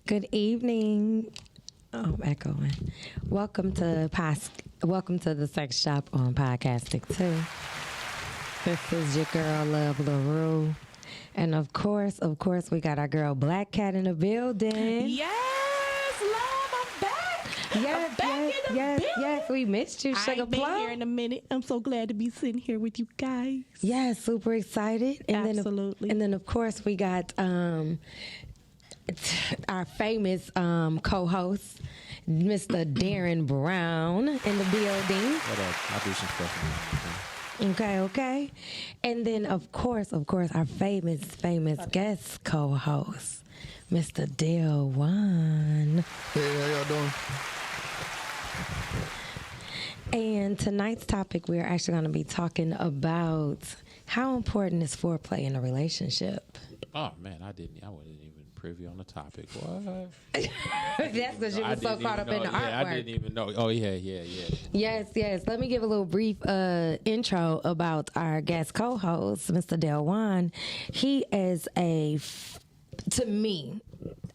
Good evening. Oh, I'm echoing. Welcome to the Sex Shop on Podcastic too. This is your girl Love LaRue, and of course, we got our girl Black Cat in the building. Yes, Love, I'm back. Yes, I'm back in the building. Yes, we missed you, Sugar I ain't been Plum. here in a minute. I'm so glad to be sitting here with you guys. Yes, super excited. And Absolutely. Then of course we got our famous co-host, Mr. Darren Brown, in the building. What up? I'll do some stuff. Okay. And then, of course, our famous guest co-host, Mr. Dale Wan. Hey, how y'all doing? And tonight's topic, we're actually going to be talking about how important is foreplay in a relationship. Oh man, I wasn't even privy on the topic. What? That's because you were so caught up in the artwork. I didn't even know. Oh yeah. Yes. Let me give a little brief intro about our guest co-host, Mr. Dale Wan. He is to me,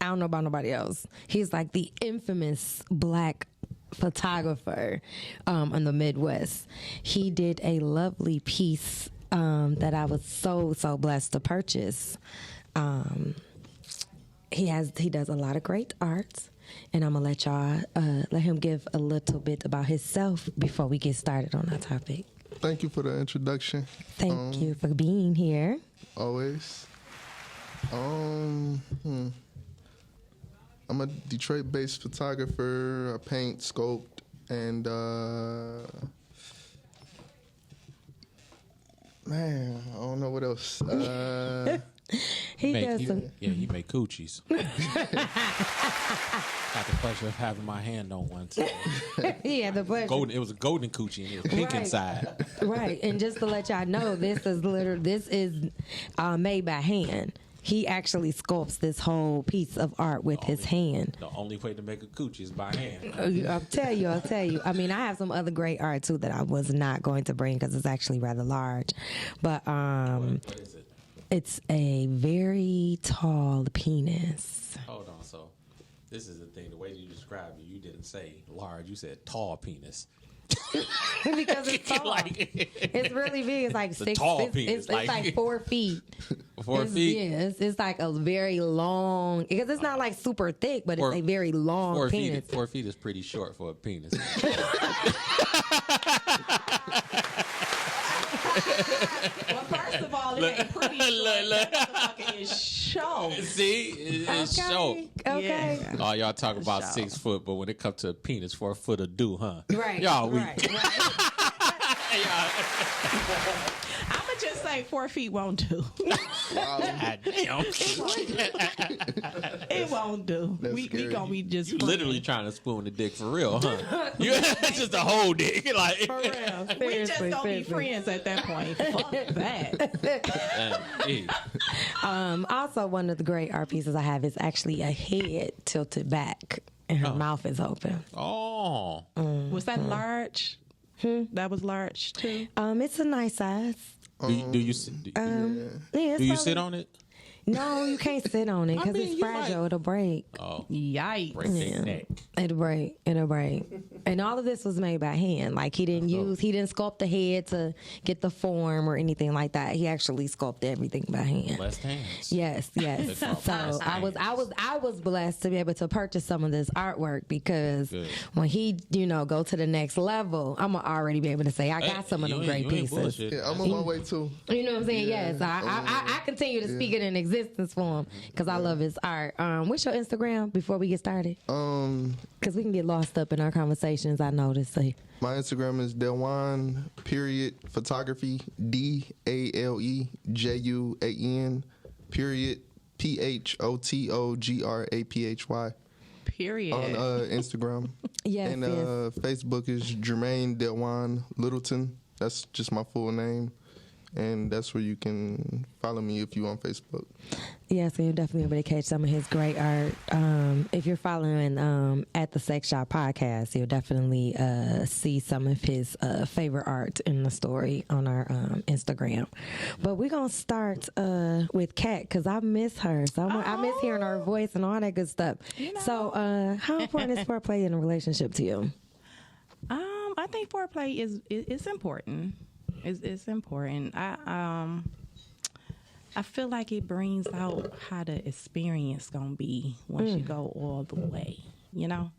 I don't know about nobody else, he's like the infamous Black photographer in the Midwest. He did a lovely piece that I was so blessed to purchase. He does a lot of great art, and I'm gonna let him give a little bit about himself before we get started on our topic. Thank you for the introduction. Thank you for being here. Always. I'm a Detroit-based photographer. I paint, sculpt, and man, I don't know what else. He make coochies. Got the pleasure of having my hand on one. He had the pleasure. It was a golden coochie and it was pink inside. Right, and just to let y'all know, this is made by hand. He actually sculpts this whole piece of art with his hand. The only way to make a coochie is by hand. I'll tell you. I mean, I have some other great art too that I was not going to bring because it's actually rather large. But What is it? it's a very tall penis. Hold on. So this is the thing. The way you described it, you didn't say large. You said tall penis. Because it's tall. It's really big. It's like six. Tall It's penis, like 4 feet. 4 feet. Yeah, it's like a very long. Because it's not like super thick, but it's a very long 4 penis. feet. 4 feet is pretty short for a penis. Well, first of all, it ain't pretty short. That motherfucker is short. See, it's short. Okay. Yeah. Oh, y'all talk about Sure. 6 foot, but when it comes to a penis, 4 foot of do, huh? Right. Y'all weak. Right. I'ma just say 4 feet won't do. God damn. It won't do. That's We scary. gonna be just You literally trying to spoon the dick for real, huh? It's just a whole dick. Like, for real. We just gonna be friends at that point. Fuck that. Also, one of the great art pieces I have is actually a head tilted back, and her mouth is open. Oh. Was that large? That was large too. It's a nice size. Do you sit on it? No, you can't sit on it because it's fragile. It'll break. Oh. Yikes. Break their neck. It'll break. And all of this was made by hand. Like he didn't sculpt the head to get the form or anything like that. He actually sculpted everything by hand. Blessed hands. Yes. So I was blessed to be able to purchase some of this artwork because when he, go to the next level, I'm gonna already be able to say I got some of them great pieces. Yeah, I'm on my way too. You know what I'm saying? Yeah. Yes. I continue to speak it in existence for him because I love his art. What's your Instagram before we get started? Because we can get lost up in our conversations, I noticed. So. My Instagram is Delwan photography DALEJUAN PHOTOGRAPHY Period. on Instagram. Yes, And yes. Facebook is Jermaine Delwan Littleton. That's just my full name. and that's where you can follow me if you on Facebook. Yeah, so you'll definitely be able to catch some of his great art. If you're following at the Sex Shop Podcast, you'll definitely see some of his favorite art in the story on our Instagram. But we're going to start with Kat because I miss her. So I miss hearing her voice and all that good stuff. So how important is foreplay in a relationship to you? I think foreplay is important. It's important. I feel like it brings out how the experience gonna be once you go all the way. You know,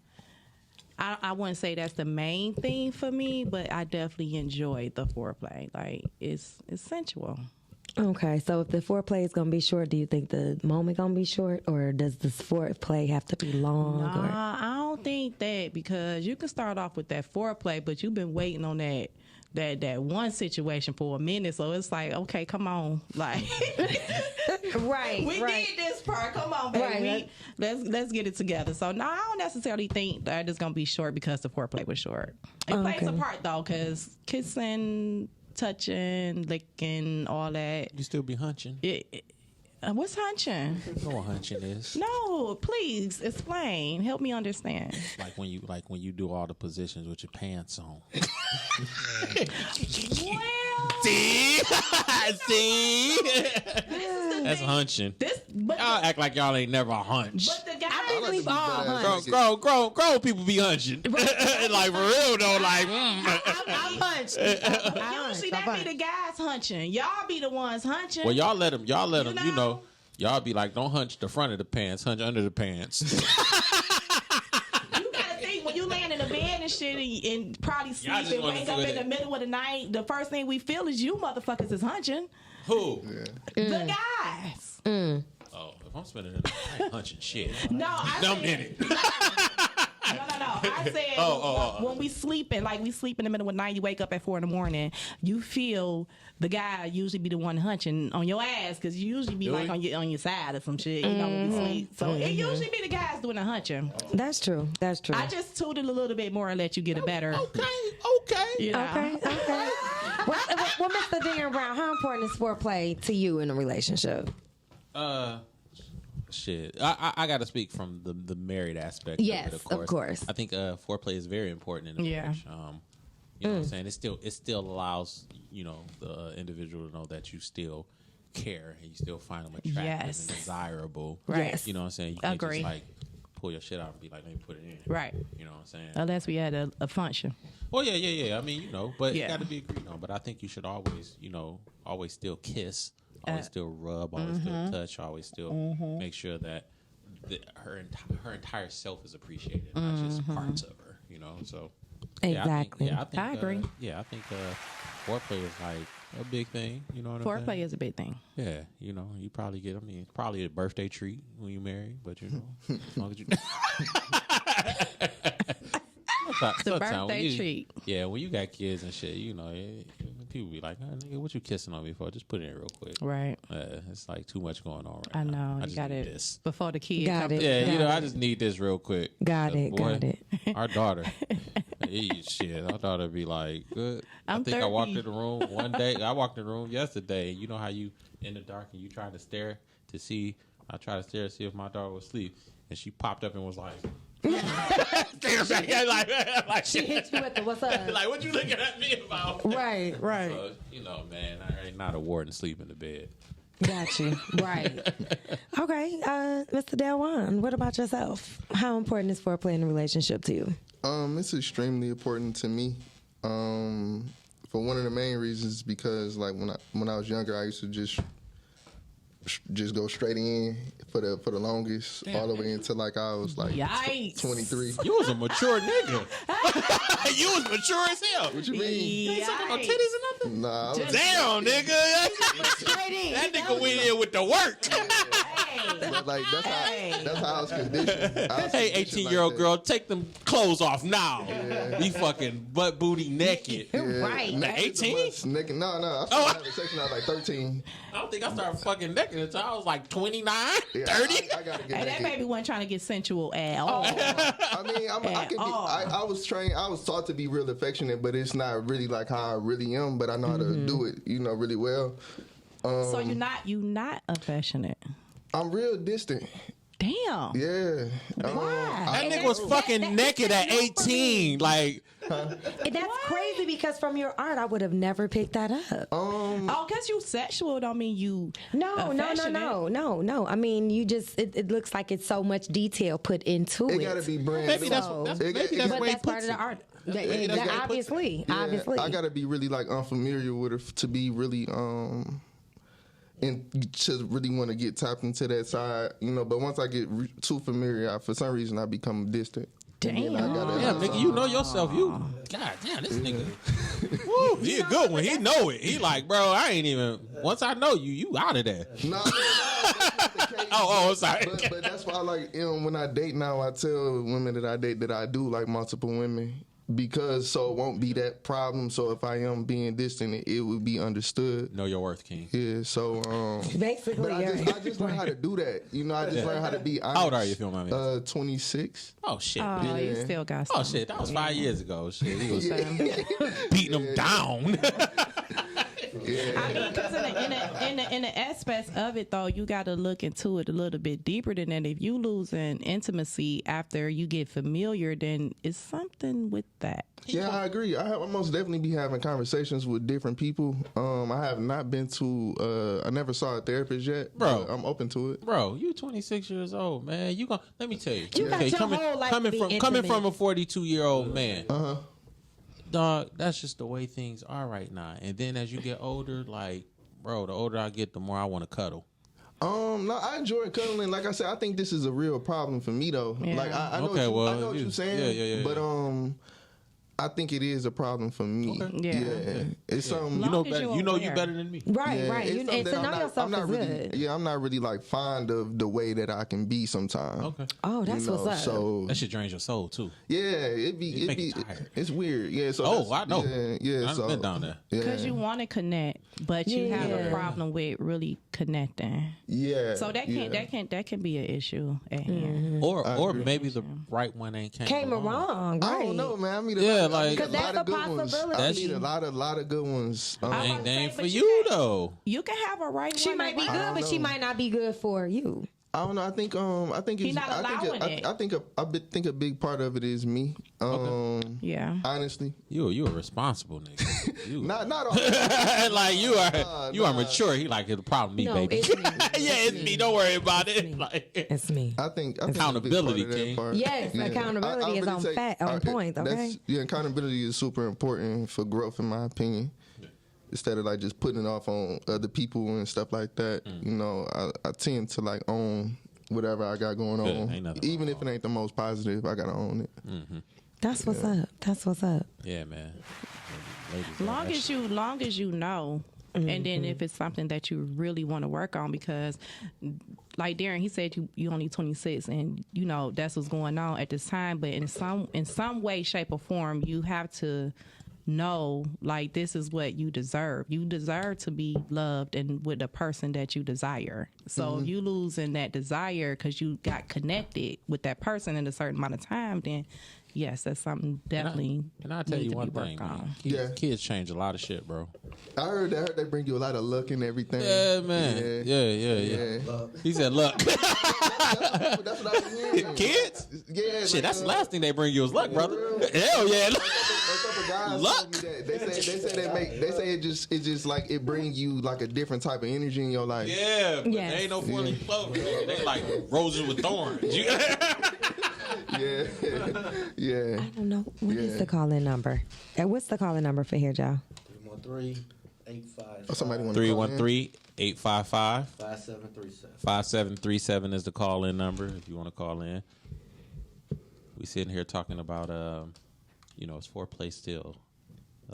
I wouldn't say that's the main thing for me, but I definitely enjoy the foreplay. Like it's sensual. Okay, so if the foreplay is gonna be short, do you think the moment gonna be short, or does this foreplay have to be long? Nah, I don't think that, because you can start off with that foreplay, but you've been waiting on that one situation for a minute, so it's like, okay, come on, like, right, we did this part, come on, baby, let's get it together. So no, I don't necessarily think that it's gonna be short because the foreplay was short. It plays a part though, because kissing, touching, licking, all that. You still be hunching? What's hunching? You know what hunching is? No, please explain. Help me understand. Like when you do all the positions with your pants on. Well, See? That's hunching. Y'all act like y'all ain't never hunched. But the guy, We've all hunched. Grown people be hunching. Like for real though, like I'm hunched. usually that be the guys hunching. Y'all be the ones hunching. well, y'all let them, you know, y'all be like, don't hunch the front of the pants, hunch under the pants. You gotta think, when you laying in the bed and shit and probably sleep just and wanna wake up feel in that. the middle of the night, the first thing we feel is you motherfuckers is hunching. Who? The guys. Oh, if I'm spending the night, I ain't hunching shit. No, I Dumb said, in it. No. I said when we sleeping, like we sleep in the middle of the night, you wake up at 4 a.m, you feel the guy usually be the one hunching on your ass, because you usually be like on your side or some shit, you know, when we sleep. So it usually be the guys doing the hunching. That's true. I just tooted a little bit more and let you get a better. Okay. You know? Okay. Well, Mr. Darren Brown, how important is foreplay to you in a relationship? Shit. I got to speak from the married aspect. Yes, of of course. I think foreplay is very important in a marriage. You know what I'm saying? It still allows, you know, the individual to know that you still care and you still find them attractive and desirable. Right. Yes. You know what I'm saying? You can't Agree. just like pull your shit out and be like, let me put it in. Right. You know what I'm saying? Unless we had a function. Well, yeah. I mean, you know, but Yeah. it got to be agreed on. But I think you should always, you know, always still kiss, always still rub, always still touch, always still make sure that her entire self is appreciated, not just parts of her. You know, so Exactly. I think, I agree. I think foreplay is like a big thing. You know what I'm saying? Foreplay is a big thing. Yeah, you know, you probably get. I mean, probably a birthday treat when you marry, but you know, as long as you. The birthday treat. Yeah, when you got kids and shit, you know, people be like, oh, nigga, what you kissing on me for? Just put it in real quick. Right. It's like too much going on right I now. know. I You just got need it this. before the kid Got comes. it. Yeah, you know, Got I just need this real quick. Got it. Our daughter, shit, our daughter be like, good. I I'm think I 30. walked in the room one day. I walked in the room yesterday. You know how you in the dark and you try to stare to see. I tried to stare to see if my daughter was asleep, and she popped up and was like. like She hit you with the what's up? like, what you looking at me about? Right. So, you know, man, I ain't not awarding sleep in the bed. Got you. Right. Okay. Mr. Delwan, what about yourself? How important is foreplay in a relationship to you? It's extremely important to me. For one of the main reasons, because like when I was younger, I used to just go straight in for the longest, all the way until like I was like Yikes. 23. You was a mature nigga. You was mature as hell. What you mean? You ain't sucking no titties or nothing? Nah, I was, Damn, nigga. That nigga went in with the work. but like that's how I was conditioned. Hey, 18-year-old girl, take them clothes off now. Yeah. You fucking butt booty naked. Right. 18? Naked. No. I started having sex when I was like 13. I don't think I started fucking naked until I was like 29, 30. I gotta get Hey, that baby wasn't trying to get sensual at all. I mean, I was trained. I was taught to be real affectionate, but it's not really like how I really am. But I know how to do it, really well. So you're not affectionate. I'm real distant. Damn. Yeah. Why? That nigga was fucking naked at 18. Like, that's crazy because from your art, I would have never picked that up. Because you sexual don't mean you. No. I mean, you just it looks like it's so much detail put into it. It gotta be brand maybe new. that's But where he that's part puts of the it. art. Obviously. Obviously. I gotta be really like unfamiliar with it to be really and to really want to get tapped into that side, But once I get too familiar, for some reason I become distant. Damn. Yeah, nigga, you know yourself. God damn, this nigga. Woo, he a good one. He know it. He like, bro, I ain't even. Once I know you out of there. No, that's not the case. I'm sorry. But that's why, like, when I date now, I tell women that I date that I do like multiple women. Because so it won't be that problem. So if I am being distant, it would be understood. Know your worth, King. Yeah. So Basically, but I just learned how to do that. I just learned how to be honest. How old are you, if you don't mind me? 26. Oh shit. Oh, you still got some. Oh shit, that was 5 years ago. Shit, he was beating him down. I mean, because in the aspects of it, though, you got to look into it a little bit deeper than that. If you losing intimacy after you get familiar, then it's something with that. Yeah, I agree. I most definitely be having conversations with different people. I have not been to. I never saw a therapist yet, bro. I'm open to it, bro. You 26 years old, man. You gonna let me tell you. You got your whole life coming from a 42-year-old man. Uh-huh. Dog, that's just the way things are right now. And then as you get older, like, bro, the older I get, the more I want to cuddle. No, I enjoy cuddling. Like I said, I think this is a real problem for me though. Yeah. Like I know, Okay, I know what you're saying. Yeah. But I think it is a problem for me. Okay. Yeah. It's something. You know as better. you're You know you aware. better than me. Right. It's And something to that know I'm yourself not is really, good. Yeah, I'm not really like fond of the way that I can be sometimes. Okay. Oh, that's what's up. So That shit drains your soul too. yeah, make you tired. it's weird. Yeah. So Oh, that's- I know. Yeah. I've So been down there. Because you want to connect, but you have a Yeah. problem with really connecting. Yeah. So that can be an issue at Mm-hmm. hand. Or maybe the right one ain't Came along, right? I don't know, man. I mean, Yeah, I like- need 'Cause that's lot of a good ones. possibility. I need a lot of good ones. Ain't say, ain't but for you you can't- though. You can have a right She one. might be that- good, but she might not be good for you. I don't know. I think He it's, not allowing it. I think a big part of it is me. Yeah. Honestly, You a responsible nigga. You not all. like you are mature. He like it's a problem, me, No, baby. it's me. Yeah, it's me. Don't worry about it. Like, It's me. I think Accountability, a big part of that King. part. Yes, accountability is on point, okay? Accountability is super important for growth, in my opinion. Instead of like just putting it off on other people and stuff like that, I tend to like own whatever I got going Ain't on, nothing even if it ain't the most positive. I gotta own it. That's what's up. That's what's up. yeah, man. Ladies, Long as you know. And Mm-hmm. then if it's something that you really want to work on, because like Darren, he said you only 26 and that's what's going on at this time, but in some way, shape or form, you have to know like this is what you deserve. You deserve to be loved and with the person that you desire. So if you losing that desire because you got connected with that person in a certain amount of time, then yes, that's something definitely. And I'll tell need you to one be thing, worked man. on. Kids change a lot of shit, bro. I heard they bring you a lot of luck and everything. Yeah, man. Yeah. He said, "Look, That's what I was hearing. kids. Yeah, Shit, that's the last thing they bring you is luck, brother. Hell yeah, A couple guys Luck. told me that. They say it just like it brings you like a different type of energy in your life. yeah. But Yes. they ain't no 4-leaf clover. They like roses with thorns. Yeah. Yeah. I don't know. What is the call-in number? And what's the call-in number for here, Joe? 313-855. Somebody want to call in? 313-855. 5737. 5737 is the call-in number if you want to call in. We sitting here talking about, it's foreplay still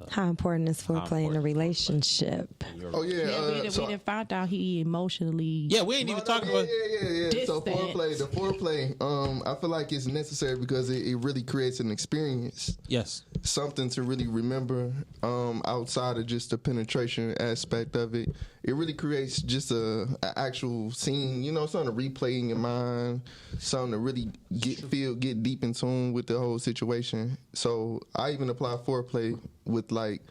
How important is foreplay in a relationship? Oh yeah, we didn't find out he emotionally. Yeah, we ain't even talking about. Yeah. So distant. the foreplay, I feel like it's necessary because it really creates an experience. Yes. Something to really remember outside of just the penetration aspect of it. It really creates just a actual scene, something to replay in your mind, something to really get deep in tune with the whole situation. So I even apply foreplay with like,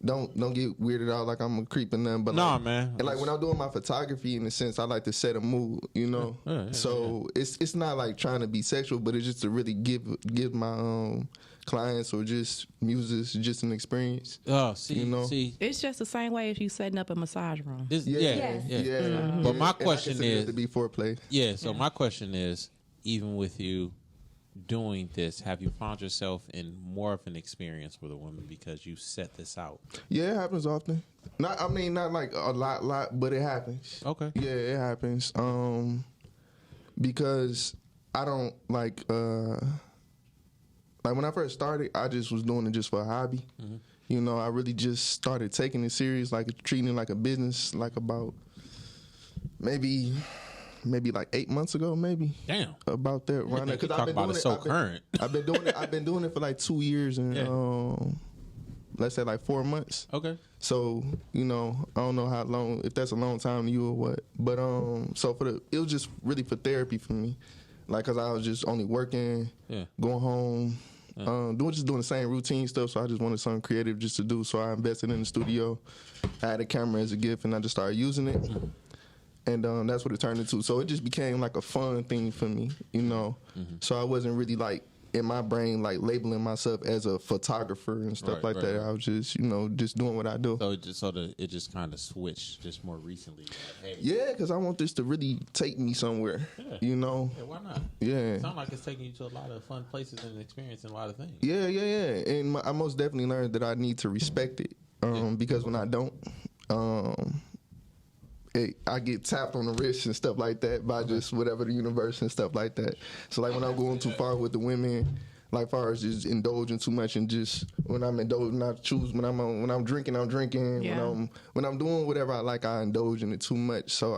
don't get weirded out like I'm a creep or nothing, but man. And like when I'm doing my photography, in a sense, I like to set a mood, it's not like trying to be sexual, but it's just to really give my clients or just muses just an experience. Oh, see, It's just the same way if you setting up a massage room. But my question is to be foreplay. Yeah. So my question is, even with you doing this, have you found yourself in more of an experience with a woman because you set this out? Yeah, it happens often. Not like a lot, but it happens. Okay. Yeah, it happens. Because I don't like when I first started, I just was doing it just for a hobby. Mm-hmm. I really just started taking it serious, like treating it like a business, like about maybe like 8 months ago, maybe. Damn. About that, around there. Because I've been doing it so current. I've been doing it for like 2 years and let's say like 4 months. Okay. So I don't know how long, if that's a long time to you or what, but so it was just really for therapy for me, like because I was just only working, going home. Doing the same routine stuff, so I just wanted something creative just to do. So I invested in the studio. I had a camera as a gift, and I just started using it. And that's what it turned into. So it just became like a fun thing for me, So I wasn't really like in my brain like labeling myself as a photographer and stuff that. Right. I was just, just doing what I do. So it just kind of switched just more recently. Like, hey. Yeah, because I want this to really take me somewhere. Yeah. Yeah, why not? Yeah. It sounds like it's taking you to a lot of fun places and experiencing a lot of things. Yeah. And I most definitely learned that I need to respect it because when I don't, I get tapped on the wrist and stuff like that by just whatever the universe and stuff like that. So like when I'm going too far with the women, like far as just indulging too much and just when I'm indulging, I choose when I'm drinking, I'm drinking. Yeah. When I'm doing whatever I like, I indulge in it too much. So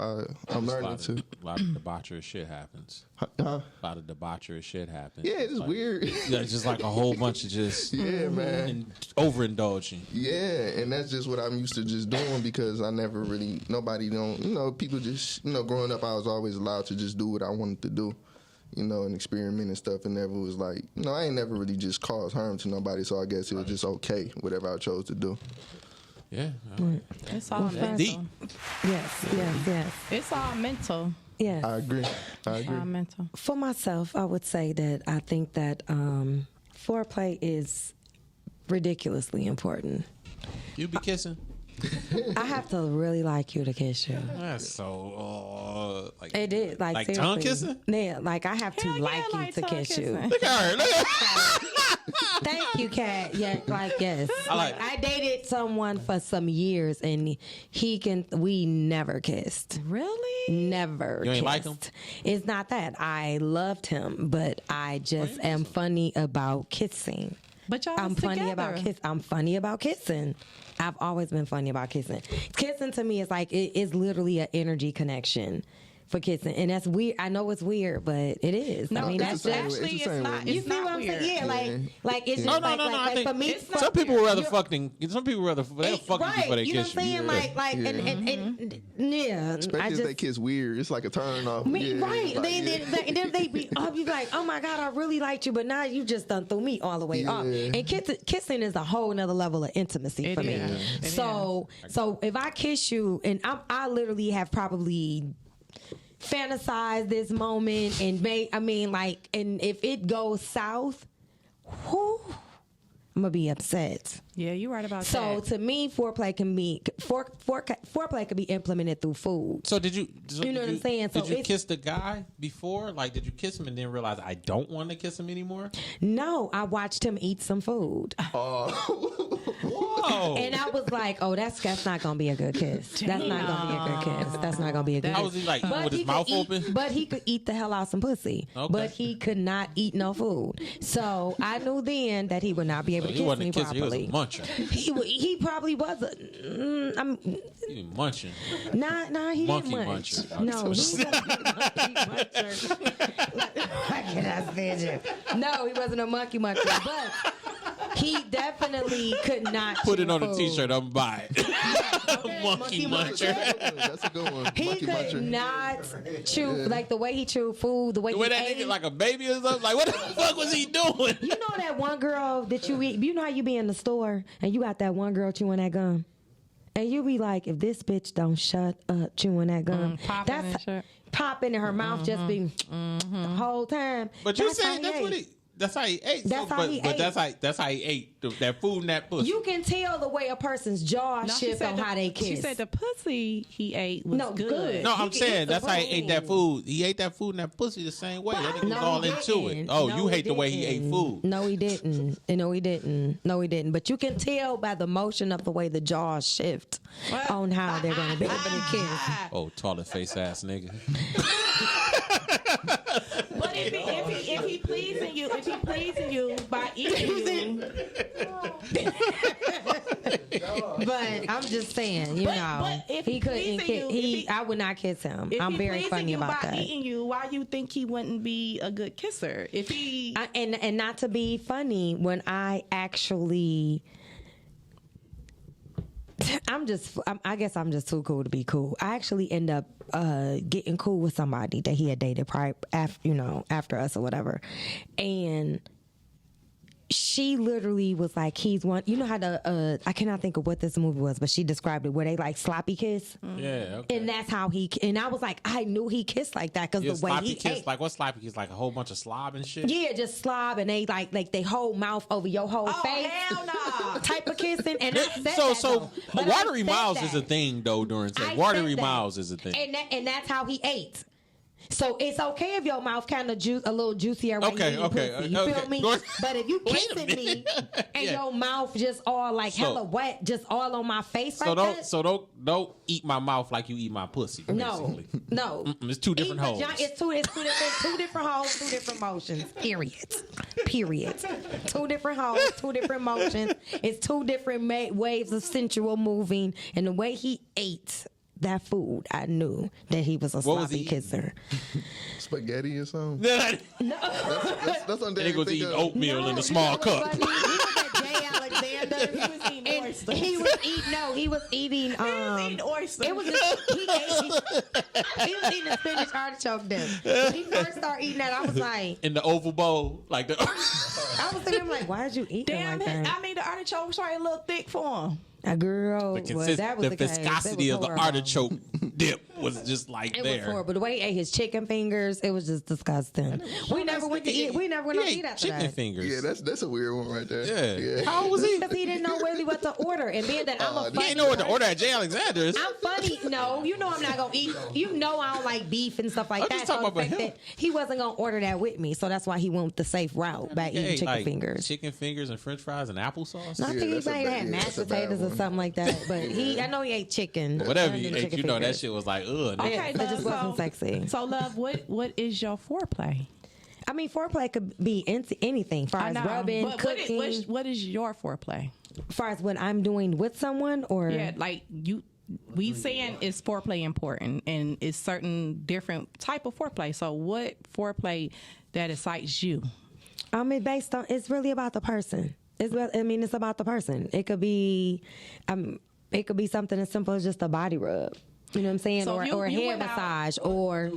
I'm learning to. A lot of debaucherous shit happens. A lot of debaucherous shit happens. Yeah, it's weird. Yeah, just like a whole bunch of just overindulging. Yeah, and that's just what I'm used to just doing because I never really people just growing up I was always allowed to just do what I wanted to do. And experiment and stuff, and never was like, I ain't never really just caused harm to nobody, so I guess it was just okay, whatever I chose to do. Yeah. It's all mental. Deep. Yes. It's all mental. Yes. I agree. It's all mental. For myself, I would say that I think that foreplay is ridiculously important. You be kissing? I have to really like you to kiss you. That's so like it is like seriously. Tongue kissing. Yeah, like I have to like you to kiss you. Look at her. Thank you, Kat. Yeah, yes. I dated someone for some years and we never kissed. Really? Never. You ain't kissed. like him? It's not that I loved him, but I just am funny about kissing. But y'all I'm funny about kissing. I've always been funny about kissing. Kissing to me is like it's literally an energy connection for kissing, and that's weird. I know it's weird, but it is. No, I mean, that's actually it's not. You see what I'm saying? Yeah, like it's just no. like for me. Some people would rather Some people rather they'll fuck you before they you know kiss what I'm saying? you. And yeah. Especially if they kiss weird, it's like a turn off. Right? Then they be like, oh my god, I really liked you, but now you just done threw me all the way off. And kissing is a whole nother level of intimacy for me. So if I kiss you, and I literally have probably fantasize this moment and and if it goes south, I'm gonna be upset. Yeah, you're right about that. So to me, foreplay can be implemented through food. So did you? You know what I'm saying? Did you kiss the guy before? Like, did you kiss him and then realize I don't want to kiss him anymore? No, I watched him eat some food. What? Oh. And I was like, oh, that's not gonna be a good kiss. That's not gonna be a good kiss. That's not gonna be a good kiss. How was he like with his mouth open? But he could eat the hell out some pussy. Okay. But he could not eat no food. So I knew then that he would not be able to kiss me properly. He was a muncher. He probably was a. He was munching. Nah, he Monkey didn't munch. muncher. No, he wasn't a monkey muncher. Why can I stand you? No, he wasn't a monkey muncher, but he definitely could not Put it on food. a t-shirt. I'm buy it. Monkey muncher. That's a good one. He Monkey could muncher. not chew like the way he chewed food, the way The way he that ate. nigga like a baby or something. Like what the fuck was he doing? You know that one girl that you eat. You know how you be in the store and you got that one girl chewing that gum, and you be like, if this bitch don't shut up chewing that gum, Popping and shit. Popping in her mouth, just be the whole time. But you That's how said he that's ate. what he. That's how he ate. That's how he but ate. that's how he ate that food and that pussy. You can tell the way a person's jaw shift on how they kiss. She said the pussy he ate was good. No, He I'm can saying eat the that's how he ate that food. food. He ate that food and that pussy the same way. That nigga was No, all he into it. didn't. Oh, No, you he hate the way he ate didn't. food. No, he didn't. No, he didn't. No, he didn't. But you can tell by the motion of the way the jaws shift on how they're going to be able to kiss. Oh, toilet face ass nigga. But if he pleasing you by eating you, But I'm just saying, but if he he couldn't pleasing kiss. you, I would not kiss him. if I'm he very pleasing funny you about by that. eating you, why you think he wouldn't be a good kisser? If he And not to be funny, when I actually, I guess I'm just too cool to be cool. I actually end up getting cool with somebody that he had dated prior, after us or whatever, and she literally was like, he's one. You know how I cannot think of what this movie was, but she described it where they like sloppy kiss. Yeah, okay. And that's how and I was like, I knew he kissed like that because Yeah, the way sloppy he kiss, ate. like what sloppy kiss? Like a whole bunch of slob and shit. Yeah, just slob, and they like they whole mouth over your whole face. hell no. Type of kissing, and I said So that, though. But I watery said mouths that. is a thing though during sex. I Watery said that. mouths is a thing. and that's how he ate. So it's okay if your mouth kind of a little juicier. When Okay, you eat okay, pussy, you okay. feel me? But if you Wait a kissing me minute. and Yeah. your mouth just all like So- hella wet, just all on my face So like that. don't eat my mouth like you eat my pussy. No, Basically. no. It's two different Eat holes. It's two different holes, two different motions. Period. Two different holes, two different motions. It's two different waves of sensual moving, and the way he ate that food, I knew that he was a What was sloppy he kisser. Spaghetti or something. That That's something nigga was eating oatmeal in a small cup. He was at J. Alexander. He was eating oysters. He was eating eating oysters. It was just, he was eating a spinach artichoke dip. When he first started eating that, I was like, In the oval bowl, like the. I was thinking, like, why did you eat Damn, like that? I mean the artichoke was probably a little thick for him. A girl, that was the case. It viscosity was of the horrible. artichoke dip was just like It there. was horrible. The way he ate his chicken fingers, it was just disgusting. We never went to eat. We never went to He eat ate after chicken that. fingers. Yeah, that's a weird one right there. Yeah. How old was he? Because he didn't know really what to order, and being that I'm a He funny ain't know what to person, order at J. Alexander's. I'm funny. No, you know I'm not gonna eat. You know I don't like beef and stuff like I'm that. just talking So about the fact him. that he wasn't gonna order that with me, so that's why he went the safe route by eating chicken like fingers. chicken fingers and French fries and applesauce. No, I think he that's a might bad- have had yeah, mashed that's a bad potatoes or one. something like that. But I know he ate chicken. Whatever Other you than ate, chicken you know that fingers. shit was like, ugh. Okay, Yeah, it just love, wasn't sexy. So, love, what is your foreplay? I mean, foreplay could be anything, far as rubbing, but cooking. what is your foreplay? Far as what I'm doing with someone, or Yeah, like we saying is foreplay important, and it's certain different type of foreplay. So, what foreplay that excites you? I mean, based on it's really about the person. It's about the person. It could be something as simple as just a body rub. You know what I'm saying? So or a you hair went out- massage, or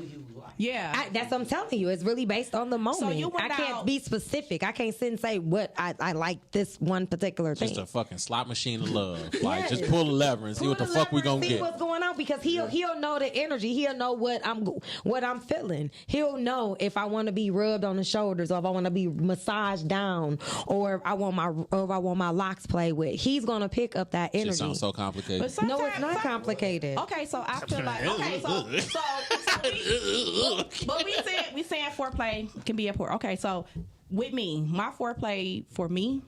Yeah, that's what I'm telling you. It's really based on the moment. you went I can't out- be specific. I can't sit and say what I like this one particular thing. Just a fucking slot machine of love. Like, Yes. just pull the lever and see what the Pull fuck we lever and gonna see get. what's going on, because he'll know the energy. He'll know what I'm feeling. He'll know if I want to be rubbed on the shoulders, or if I want to be massaged down, or if I want my locks played with. He's gonna pick up that energy. Shit sounds so complicated. but No, it's sometimes- not complicated. Okay, so I feel like but we saying foreplay can be important. Okay, so with me, my foreplay for me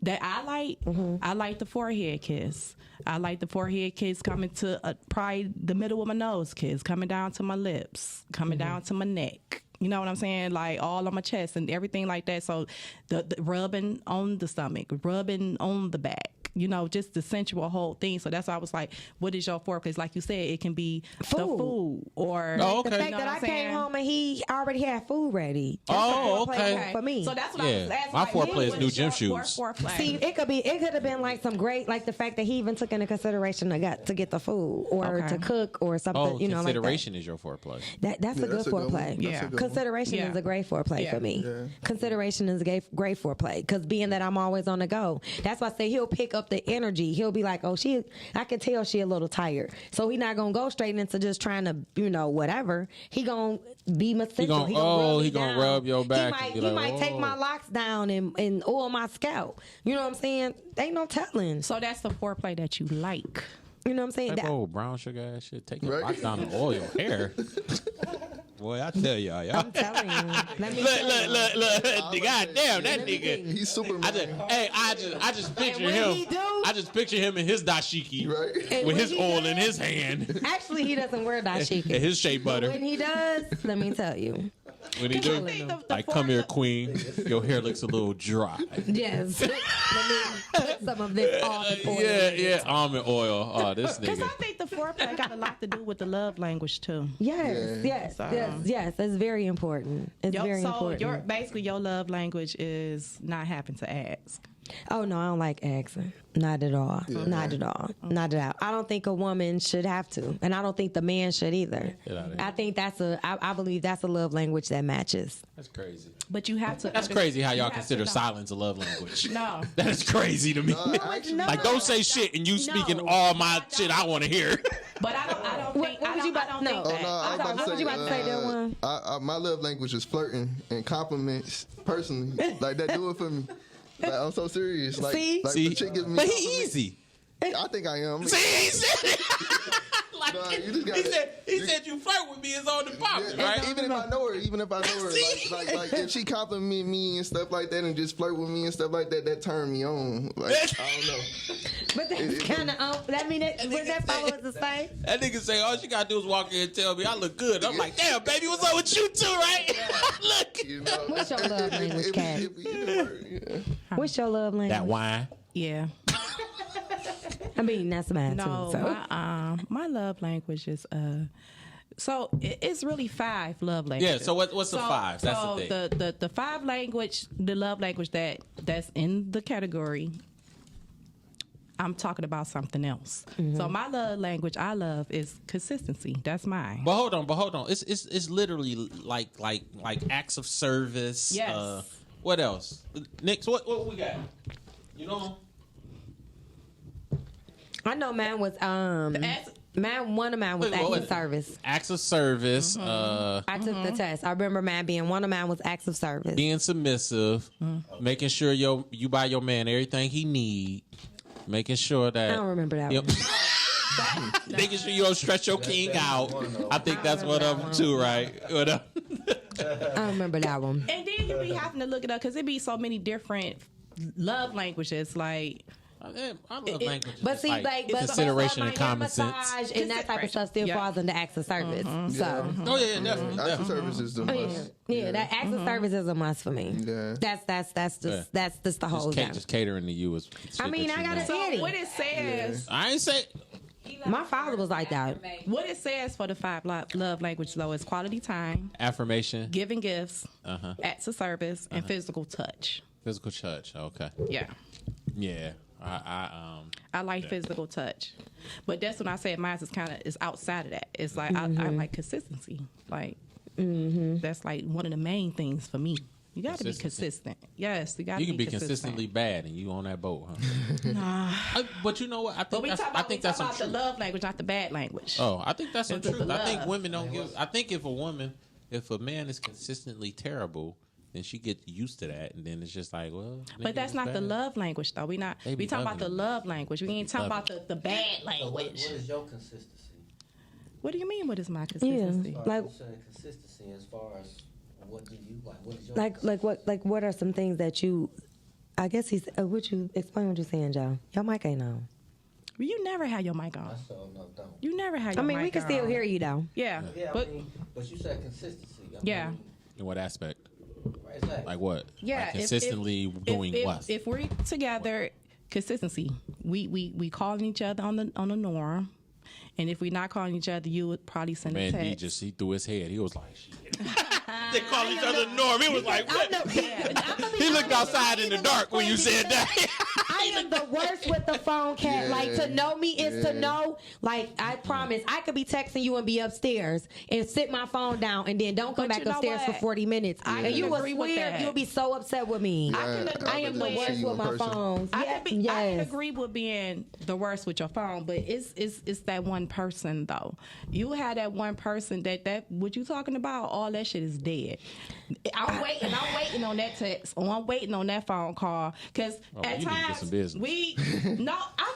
that I like. I like the forehead kiss. I like the forehead kiss coming to probably the middle of my nose kiss, coming down to my lips, coming down to my neck. You know what I'm saying? Like all on my chest and everything like that. So the rubbing on the stomach, rubbing on the back. You know, just the sensual whole thing. So that's why I was like, what is your foreplay? Like you said, it can be the food or the fact that I came home and he already had food ready. Oh, okay. For me. So that's what I was asking. My like, foreplay is what new gym shoes. Foreplay? See, it could have been like some great, like the fact that he even took into consideration to get the food or to cook or something. Oh, you know, consideration is your foreplay. That's a good foreplay. Yeah, consideration is a great foreplay for me. Yeah. Consideration is a great foreplay because being that I'm always on the go, that's why I say he'll pick up the energy. He'll be like, oh, I can tell she a little tired. So he's not going to go straight into just trying to, whatever. He going to be essential. He gonna rub your back. He might take my locks down and oil my scalp. You know what I'm saying? Ain't no telling. So that's the foreplay that you like. You know what I'm saying? That old brown sugar ass shit. Take your locks down and oil your hair. Boy, I tell y'all. I'm telling you. Look. Goddamn, that nigga. He's Superman. I just picture when him. he do- I just picture him in his dashiki Right. with his oil does- in his hand Actually, he doesn't wear dashiki. and his shea butter. When he does, let me tell you. When he do, like, come here, queen. Your hair looks a little dry. Yes. Let me put some of this almond oil. Yeah, almond oil. Oh, this Because I nigga. think the foreplay got a lot to do with the love language too. Yes. That's very important. It's very important. Basically your love language is not having to ask. Oh no, I don't like asking. Not at all. Yeah. Not at all. Not at all. I don't think a woman should have to, and I don't think the man should either. I think I believe that's a love language that matches. That's crazy. But you have to. That's crazy how y'all consider silence a love language. No. That is crazy to me. Actually, Like, don't say shit and you speaking all my shit I want to hear. But I don't think. What was you about to say? What was you about to say, there one? My love language is flirting and compliments personally. Like, that do it for me. Like, I'm so serious. Like, See? like the chick gives me But he compliments. easy. I think I am. See, he said it. Like, Nah, you just gotta- he said you flirt with me is on the department, Yeah, right? Even if I know her, like if she compliment me and stuff like that and just flirt with me and stuff like that, that turn me on. Like, I don't know. But that's kind of that mean that would that follow us the same? That nigga say all she gotta do is walk in and tell me I look good. I'm like, damn, baby, what's up with you too, right? Look. You know, What's your love language, Kat? What's your love language? That wine. Yeah. I mean, that's mine No. too. So. My love language is So it's really 5 love languages. Yeah. So what's the 5? That's the thing. The 5 language, the love language that's in the category. I'm talking about something else. Mm-hmm. So my love language I love is consistency. That's mine. But hold on. It's literally like acts of service. Yes. What else? Nix, what we got? You know? I know mine was one of mine was acts of service. Acts of service. I took the test. I remember mine being one of mine was acts of service. Being submissive, making sure you buy your man everything he need, making sure that I don't remember that one. making sure you don't stretch your king out. I think that's one of them too, right? I don't remember that one. And then you be having to look it up because it be so many different love languages. Like I love language. But see, like consideration and common massage sense. and that type of stuff still falls into acts of service. So. Oh yeah, definitely. Acts of service is the must. Yeah, that acts of service is a must for me. Yeah. That's just the whole thing. Just catering to you is. I mean, I gotta so say it. what it says. I ain't say. My father was like that. What it says for the 5 love language though is quality time, Affirmation, giving gifts, acts of service, and physical touch. physical touch. Okay. Yeah. Yeah. I like physical touch, but that's when I say mine is outside of that. It's like I like consistency. Like that's like one of the main things for me. You got to be consistent. Yes, you got to be consistent. You can be consistently bad and you on that boat, huh? Nah. But you know what? I think that's about true. the love language, not the bad language. Oh, I think that's some It's the truth. I think love. women don't give. I think if a man is consistently terrible, then she gets used to that, and then it's just like, well. But that's not the love language, though. We talking about the love language. We ain't talking about the bad language. What is your consistency? What do you mean? What is my consistency? Like consistency as far as what do you like? What is your like what are some things that you I guess he's. What you explain? What you saying, Joe? Your mic ain't on. You never had your mic on. don't. You never had your mic on. We can still hear you though. Yeah. But you said consistency. Yeah. In what aspect? Exactly. Like what? Yeah. Like consistently doing what? If we're together, consistency. We calling each other on the norm. And if we're not calling each other, you would probably send a text. He threw his head. He was like, shit. They call each other Norm. He was like, what? He looked outside in the dark when you said that. I am the worst with the phone, Cat. Yeah. Like, to know me is to know. Like, I promise, I could be texting you and be upstairs and sit my phone down and then don't come But back you know upstairs what? for 40 minutes. I And you will agree with swear that. you'll be so upset with me. I can agree I am the with worst you with in my person. phones. I can Yes. agree with being the worst with your phone, but it's that one person though. You had that one person that what you talking about, all that shit is dead. I'm waiting on that text, or I'm waiting on that phone call, because at you need to get times some business.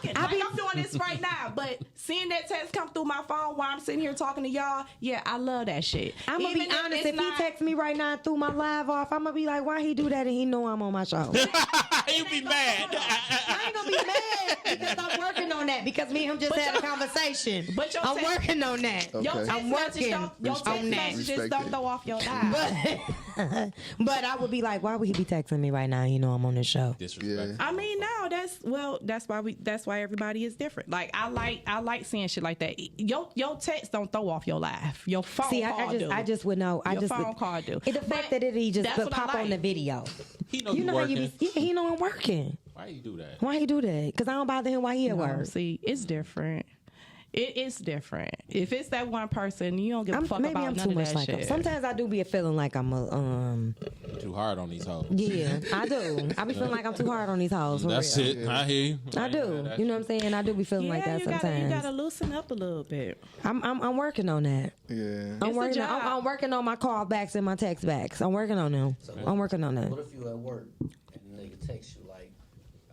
I'm doing this right now, but seeing that text come through my phone while I'm sitting here talking to y'all, yeah, I love that shit. I'm gonna be Even honest. it's If he not- texts me right now and threw my live off, I'm gonna be like, "Why he do that?" And he know I'm on my show. He'd be mad. I ain't gonna be mad because I'm working on that. Because me and him just But had a your- conversation. but your I'm text- working on that. Okay. Your text I'm messages working don't- your Respect text it. messages Respect don't it. throw off your live. But I would be like, "Why would he be texting me right now? You know I'm on the show." Disrespect. I mean, no, that's why everybody is different. Like I like seeing shit like that. Your text don't throw off your live. Your phone See, call do. I just would know. I Your just phone would, call do. The fact that he just that's would what I pop on like. the video. He know You you know how working. you be? Yeah, he know I'm working. Why you do that? Why he do that? Because I don't bother him while he at No, work. see, it's different. It is different. If it's that one person, you don't give a fuck Maybe about I'm none too of much that like shit. him. Sometimes I do be feeling like I'm a Too hard on these hoes. Yeah, I do. I be feeling like I'm too hard on these hoes. For That's real. it. I hear you. I do. You know what I'm saying? I do be feeling like that you sometimes. gotta loosen up a little bit. I'm working on that. Yeah. I'm It's a working. job. I'm working on my callbacks and my text backs. I'm working on them. I'm working on that. What if you at work and the nigga text you like,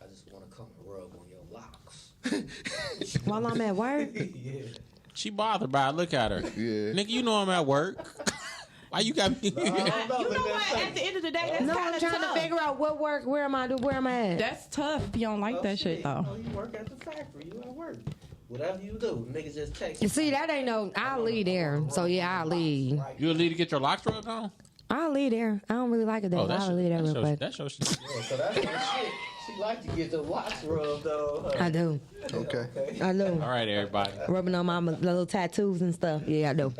I just want to come and rub on your locks? While I'm at work, Yeah. She bothered by it. Look at her. Yeah. Nigga, you know I'm at work. Why you got me? You know what? At the end of the day, that's no, kind I'm of trying tough. to figure out what work. Where am I at? That's tough if you don't like that shit though. You work at the factory. You at work. Whatever you do, niggas just text You see, that ain't no. I'll leave there. So yeah, I'll leave. You a lead to get your locks rubbed on? I'll leave there. I don't really like it there. Oh, but I'll leave there real quick. That's your shit. Yeah, so that's her shit. She like to get the locks rubbed though. I do. Okay. I do. All right, everybody. Rubbing on my little tattoos and stuff. Yeah, I do.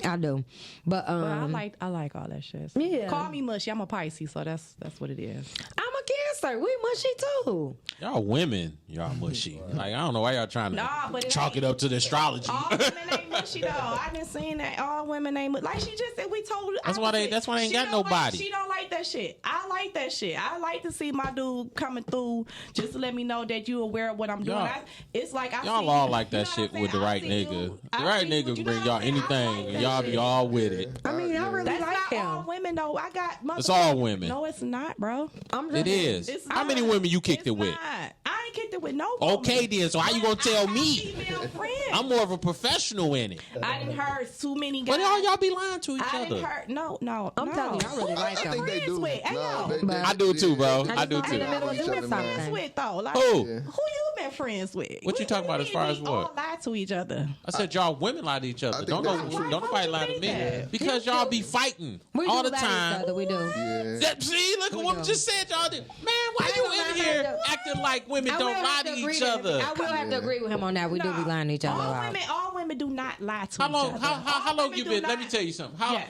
I do. But But I like all that shit. Yeah. Call me mushy. I'm a Pisces, so that's what it is. I'm a Cancer. We mushy too. Y'all women, y'all mushy. Like, I don't know why y'all trying to Nah, but it chalk ain't- it up to the astrology. All women ain't mushy though. I done seen that. All women ain't mushy. Like she just said, we told her. That's why they ain't got nobody. She don't like that shit. I like that shit. I like to see my dude coming through just to let me know that you aware of what I'm doing. Y'all- It's like I Y'all see all you. like that You know shit what I'm with the saying? I right see nigga. you. The I right see you, nigga but you bring know y'all what I'm saying? I anything, like and that y'all be shit. all with it. I mean, I really That's like not all him. women though. I got. It's all women. No, it's not, bro. I'm It is. It's How not. many women you kicked It's it with? not. I ain't kicked it with no. Okay, woman. then. So how you gonna But tell I have me? female friends. I'm more of a professional in it. I didn't heard too many guys. But y'all be lying to each I didn't other. heard. No. I'm telling you, I really Who like you him. I think they friends do. with? Hey, Nah, yo. they- But- I do too, bro. I I do just too. in the middle of Each doing other, something. man. Friends with though. Like, Who? who you been friends with? What you talking about as far as We what? all lie to each other. I said y'all women lie to each other. think Don't that's know, the truth. don't nobody lie to Why me. would you think Because y'all be fighting We all do the lie to each time. other, we do. Yeah. See, look what woman do. just said y'all did. Man, why I you ain't gonna in lie, here I do. acting like women I don't will lie have to agree each with him. other? I will have to agree with him on that. We do be lying to each other. All women do not lie to How each long? other. How All long women you do been? not- Let me tell you something. Yes.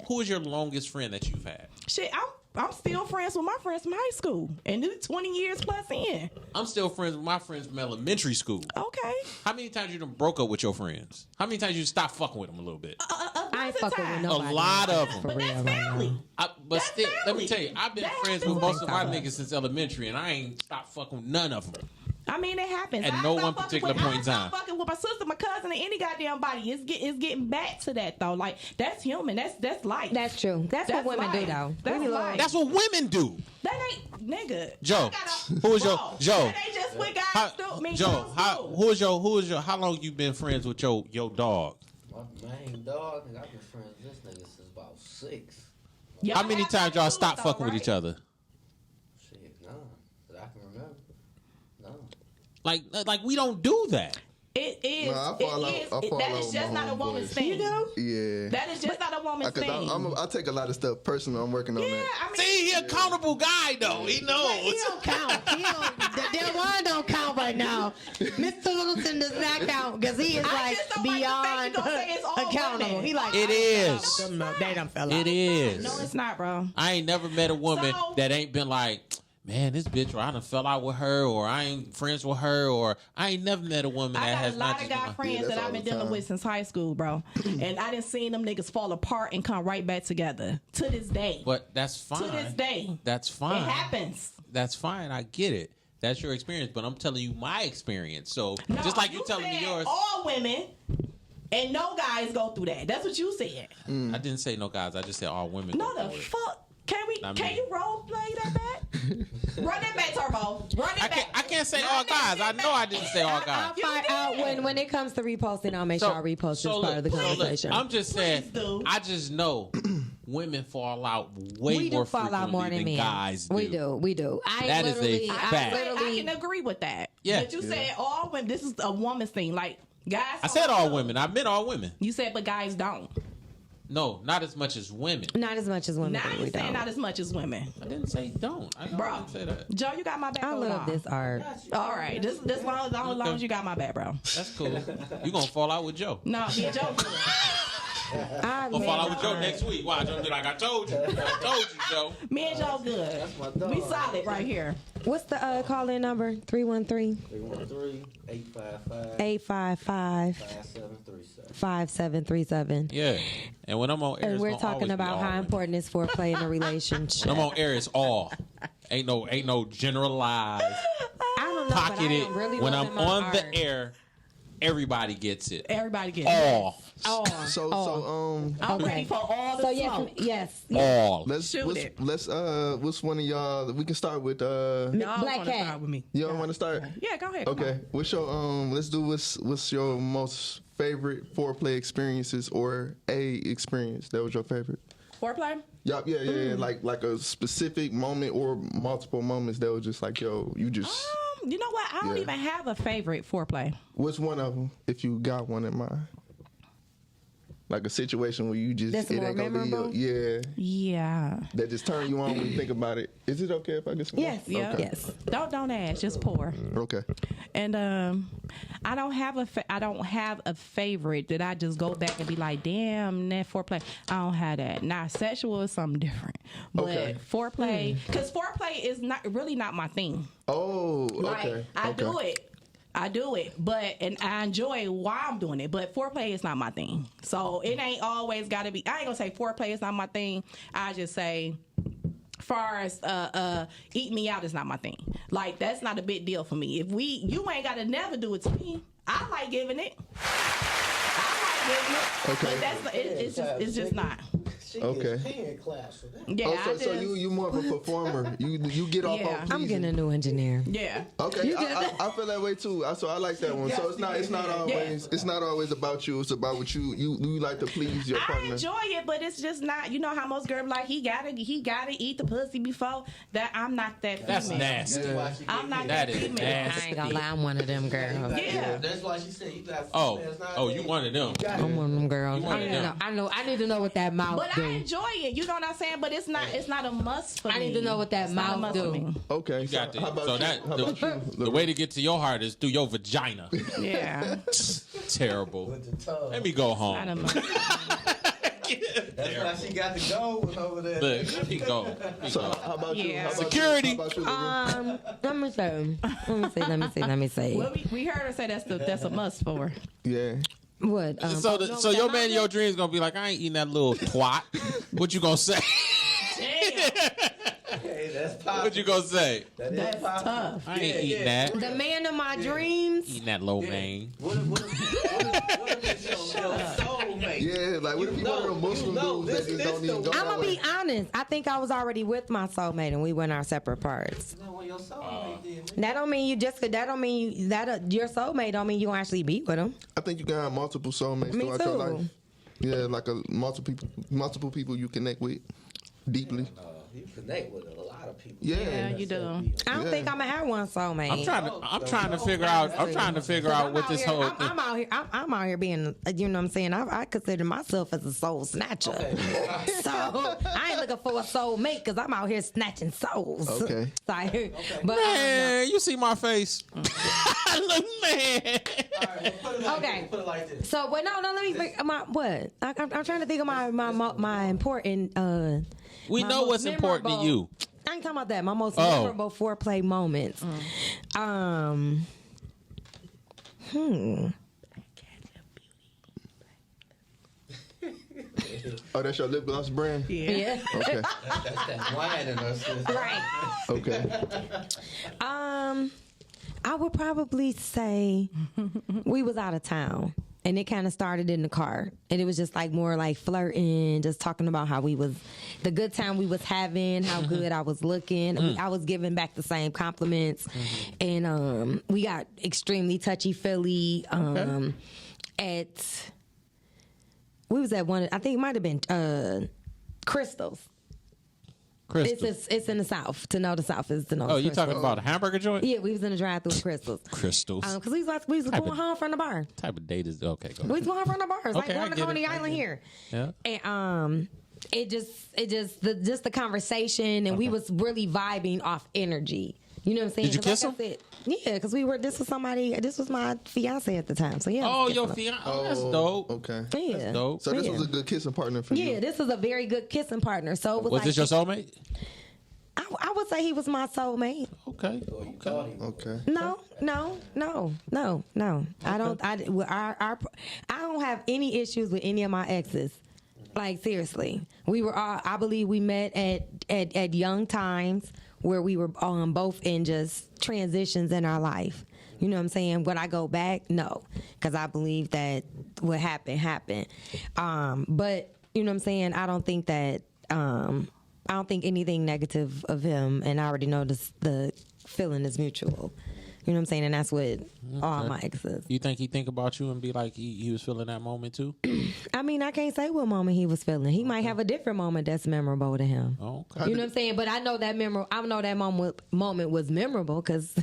Who is your longest friend that you've had? Shit, I'm still friends with my friends from high school, and it's 20 years plus in. I'm still friends with my friends from elementary school. Okay. How many times you done broke up with your friends? How many times you stopped fucking with them a little bit? I ain't fucking with A nobody. lot of them. For But real that's right now. family. But That's still, let me family. tell you, I've been That friends happens. with most of my Think niggas since elementary, and I ain't stopped fucking with none of them. I mean, it happens. At I no stop one fucking particular with- point in I stop time. fucking with my sister, my cousin, and any goddamn body. It's getting back to that though. Like that's human. That's life. That's true. That's what women do, life. though. That's Women love- life. That's what women do. That ain't nigga. Joe, I gotta- who is your- Bro, Joe? That ain't just what guys How, do. I mean, Joe, girls do. who is your? How long you been friends with your dog? My main dog, nigga, I've been friends with this nigga since about 6. Y'all How many have times nothing y'all to do stopped it, fucking though, with each right? other? Shit, I can remember. No. Like we don't do that. It is. No, That is just not a woman's thing. You know? Yeah. That is just not a woman's thing. I take a lot of stuff personal. I'm working on that. I mean, See, he accountable guy though. He knows. He don't count. That one don't count right now. Mr. Littleton does not count because he is I like just don't beyond like the fact you gonna say it's all accountable. women. He like It is. They done fell out. It is. no, it's not, bro. I ain't never met a woman So- that ain't been like, man, this bitch, or I done fell out with her, or I ain't friends with her, or I ain't never met a woman I that got has a not lot just of been guy like, friends that's that I've all been the dealing time. with since high school, bro. And I done seen them niggas fall apart and come right back together to this day. but that's fine. To this day. That's fine. It happens. That's fine. I get it. That's your experience, but I'm telling you my experience. So No, just like you telling me said yours, all women and no guys go through that. That's what you said. I didn't say no guys. I just said all women. No, go the through it. fuck. Can me. you role play that back? Run that back, Turbo. Run it back. I can't say Run all that guys. shit I know I back. didn't say all guys. I'll find out when it comes to reposting. I'll make sure I repost this part of the conversation. I'm just saying. Please do. I just know women fall out way we more do fall out more frequently than men. guys do. We do. That is a fact. I can agree with that. Yeah. But you said all women. This is a woman's thing. Like guys. I said all women. I meant all women. You said, but guys don't. No, not as much as women. Not as much as women. Now We you saying don't. not as much as women. I didn't say don't. I Bro. didn't say that. Joe, you got my back. I Hold love on. this art. All right, this long as you got my back, bro. That's cool. You gonna fall out with Joe? No, me and Joe. I Gonna fall out with Joe art. next week. Why? Joe be like, I told you. I told you, Joe. Me and Joe good. That's my dog. We solid right here. What's the call-in number? 313 313-855-5737. 855-5737. Yeah. And when I'm on air, And it's we're gonna talking always be about all how women. important is foreplay in a relationship. When I'm on air, it's all. Ain't no generalized. I don't know, Pocket but I it. am really When loving I'm my on art. the air, everybody gets it. Everybody get All. All. I'm Okay. ready for all the So smoke. yes. All. Shoot it. What's one of y'all? We can start with. Y'all Black wanna cat. start with me. Y'all want to start? Yeah, go ahead. Come Okay. What's your Let's do what's your most favorite foreplay experiences or a experience that was your favorite? on. Foreplay. Yup. Yeah. Like a specific moment or multiple moments that was just like, yo, you just. You know what? I don't Yeah. even have a favorite foreplay. What's one of them if you got one in mind? Like a situation where you just That's it more ain't gonna be memorable? Yeah. that just turn you on when you think about it. Is it okay if I get some? more? Yes. Yeah. Okay. Yes. Don't ask. Just pour. Okay. And I don't have a favorite that I just go back and be like, damn, that foreplay. I don't have that. Now sexual is something different, but Okay. foreplay, because foreplay is not my thing. Oh. Like Okay. I do it, but and I enjoy while I'm doing it. But foreplay is not my thing, so it ain't always got to be. I ain't gonna say foreplay is not my thing. I just say, far as eat me out is not my thing. Like that's not a big deal for me. If you ain't gotta never do it to me. I like giving it. Okay. But it's just not. She Okay. gets pen class for that. Yeah, Oh, so you more of a performer. You get off Yeah. on I'm pleasing. getting a new engineer. Yeah. Okay, I feel that way too. So I like that one. So it's not always about you. It's about what you like to please your I partner. enjoy it, but it's just not. You know how most girls like he gotta eat the pussy before that. I'm not that female. That's nasty. That's why she I'm not That that is female. nasty. I ain't gonna lie, I'm one of them girls. Yeah. That's why she said you got. Oh, females you nowadays. one of them. I'm one of them girls. You one of them. I need to know what that mouth But do. I enjoy it. You know what I'm saying? But it's not a must for me. I need to know what that It's not a mouth must do. for me. Okay, You got so to. how about So you? that How about you? the way to get to your heart is through your vagina. Yeah. Terrible. With the tongue. Let me go Not a home. must. That's why she got the gold over there. Look, let me go. Let me So go. how about you? Yeah. How about Security. You? How about you, LaRue? Let me see. Well, we heard her say that's a must for her. Yeah. What? So your man in your dreams gonna be like, I ain't eating that little twat. What you gonna say? Hey, that's possible. What you gonna say? That's tough. I ain't eating that. The man of my dreams. Eating that low main. What if it's your soulmate? Yeah, like what if you one of those Muslim dudes that just don't even go I'm that gonna way? be honest. I think I was already with my soulmate, and we went our separate parts. No, when your soulmate did. That don't mean that don't mean that your soulmate don't mean you gonna actually be with him. I think you can have multiple soulmates Me throughout your too. life. Yeah, like multiple people you connect with deeply. You connect with a lot lot of people. Yeah, you do. I don't think I'm gonna have one soulmate. I'm trying to figure out what this whole thing. I'm out here being, you know what I'm saying? I consider myself as a soul snatcher. Okay. So I ain't looking for a soulmate because I'm out here snatching souls. Okay. So, but Man, you see my face. Look, man. okay. Put it like this. So, but no, let me think. I'm trying to think of my important. We my know most what's important to memorable- you. I ain't talking about that. My most memorable foreplay moments. Oh, that's your lip gloss brand? Yeah. Okay. That's that wine in us. Right. Okay. I would probably say we was out of town. And it kind of started in the car. And it was just like more like flirting, just talking about how the good time we was having, how good I was looking. I was giving back the same compliments. And we got extremely touchy-feely we was at one, I think it might have been Crystals. It's in the South. To know the South is to know the Oh, you Crystals. talking about a hamburger joint? Yeah, we was in the drive-through with Crystals. Crystals. Because we was going home from the bar. Type of date is okay. Go We was going from the bars, like Okay, going I to get Coney it. I Island get here. Yeah. And it just the conversation, and we was really vibing off energy. You know what I'm saying? Did you 'Cause kiss like I said, yeah, because this was my fiance at the time. So yeah. Oh, I was your kissing fiance. Oh, that's dope. Okay. her. Yeah. That's dope. So this Yeah. was a good kissing partner for you. Yeah, this was a very good kissing partner. So it was Was like, this your soulmate? I would say he was my soulmate. Okay. You thought he was. Okay. No. I don't. I don't have any issues with any of my exes. Like seriously, we were all. I believe we met at young times where we were both in just transitions in our life. You know what I'm saying? Would I go back? No, because I believe that what happened. But you know what I'm saying? I don't think that. I don't think anything negative of him, and I already know the feeling is mutual. You know what I'm saying? And that's what all my exes. You think he think about you and be like he was feeling that moment too? I mean, I can't say what moment he was feeling. He might have a different moment that's memorable to him. Oh, okay. You know what I'm saying? But I know that moment was memorable because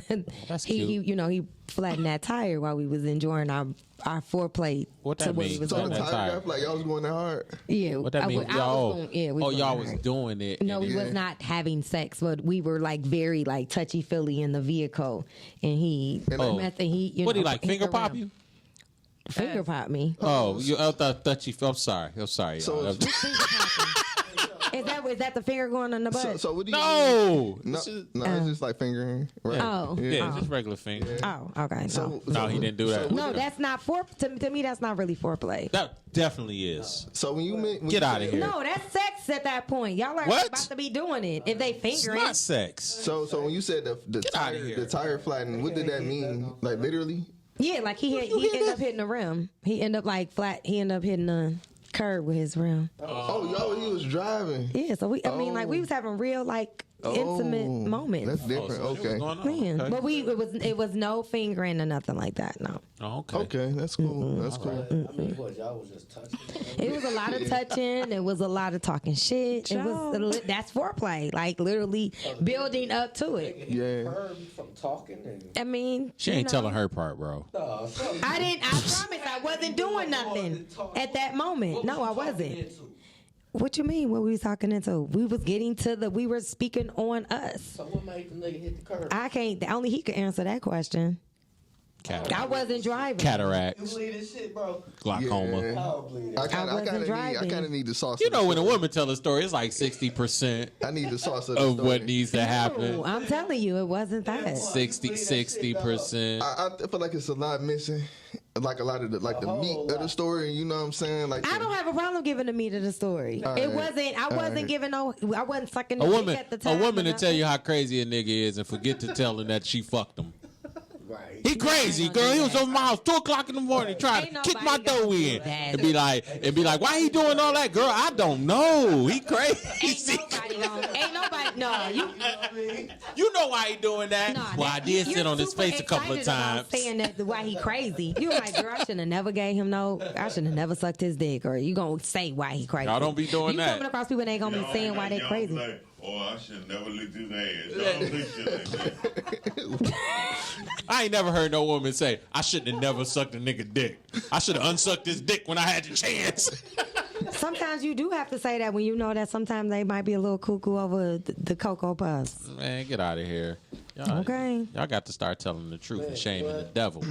That's he cute. he flattened that tire while we was enjoying our foreplay. What to that what we mean? was So doing. the That tire tire. got like y'all was going that hard. Yeah, What that mean? I was going, yeah, we oh, was y'all going was hard. doing it. No, and we then- was not having sex, but we were like very like touchy feely in the vehicle, and he, Oh. he, What, he like hit finger around. pop you? Finger pop me. Oh, you thought you. I'm sorry. So- y'all. Is that the finger going on the butt? So what do you No. No, This is- it's just like fingering. Right? Oh. Yeah, Oh. just regular finger. Oh, okay. No, he didn't do that. No, that's not to me. That's not really foreplay. That definitely is. So when you met, Get outta here. No, that's sex at that point. Y'all are What? about to be doing it if they It's fingering. not sex. So when you said the outta here. tire flattened, what did that mean? Like literally? Yeah, like he ended up hitting the rim. He ended up like flat. He ended up hitting the curb with his rim. He was driving. Yeah, so I mean, like we was having real like intimate moments. That's different. Oh, so shit was Okay. going on. Man, Okay. but it was no fingering or nothing like that. No, Oh, okay. Okay, that's cool. That's cool. I mean, what, y'all was just touching. it was a lot of touching. It was a lot of talking shit. That's foreplay. Like literally building up to it. Yeah. Heard from talking and I mean, She ain't telling her part, bro. I didn't. I promise I wasn't doing nothing at that moment. No, I wasn't. What you mean? What we was talking into? We was getting to we were speaking on us. So what made the nigga hit the curb? I can't. Only he could answer that question. I wasn't driving. Cataracts, Believe this shit, bro. glaucoma. Yeah. I don't believe I it. kind wasn't of driving. need the sauce. You of the know, when a story. woman tell a story, it's like 60% I need the sauce of the of story. what needs to happen. No, I'm telling you, it wasn't that. 60%. I feel like it's a lot missing. Like a lot of the meat of the story. You know what I'm saying? Like I don't have a problem giving the meat of the story. All It right. wasn't. I wasn't right. giving no. I wasn't sucking the A dick woman, at the time. to tell you how crazy a nigga is and forget to tell him that she fucked him. Right. He crazy, girl. He was over my house 2:00 in the morning trying to Ain't kick my nobody gonna door do in that. and be like, why he doing all that, girl? I don't know. He crazy. Ain't nobody. No, You know why he doing that? No, Well, I did you're sit on his super face a couple of excited about times. saying that why he crazy. You like, girl, I should have never gave him I should have never sucked his dick. Or you gonna say why he crazy? Y'all don't be doing you that. coming across people that ain't gonna be saying why they crazy. Oh, I should never licked his ass. Don't lick shit like that. I ain't never heard no woman say, I shouldn't have never sucked a nigga dick. I should have unsucked his dick when I had the chance. Sometimes you do have to say that when you know that sometimes they might be a little cuckoo over the Cocoa Puffs. Man, get out of here. Okay. Y'all got to start telling the truth and shaming the devil.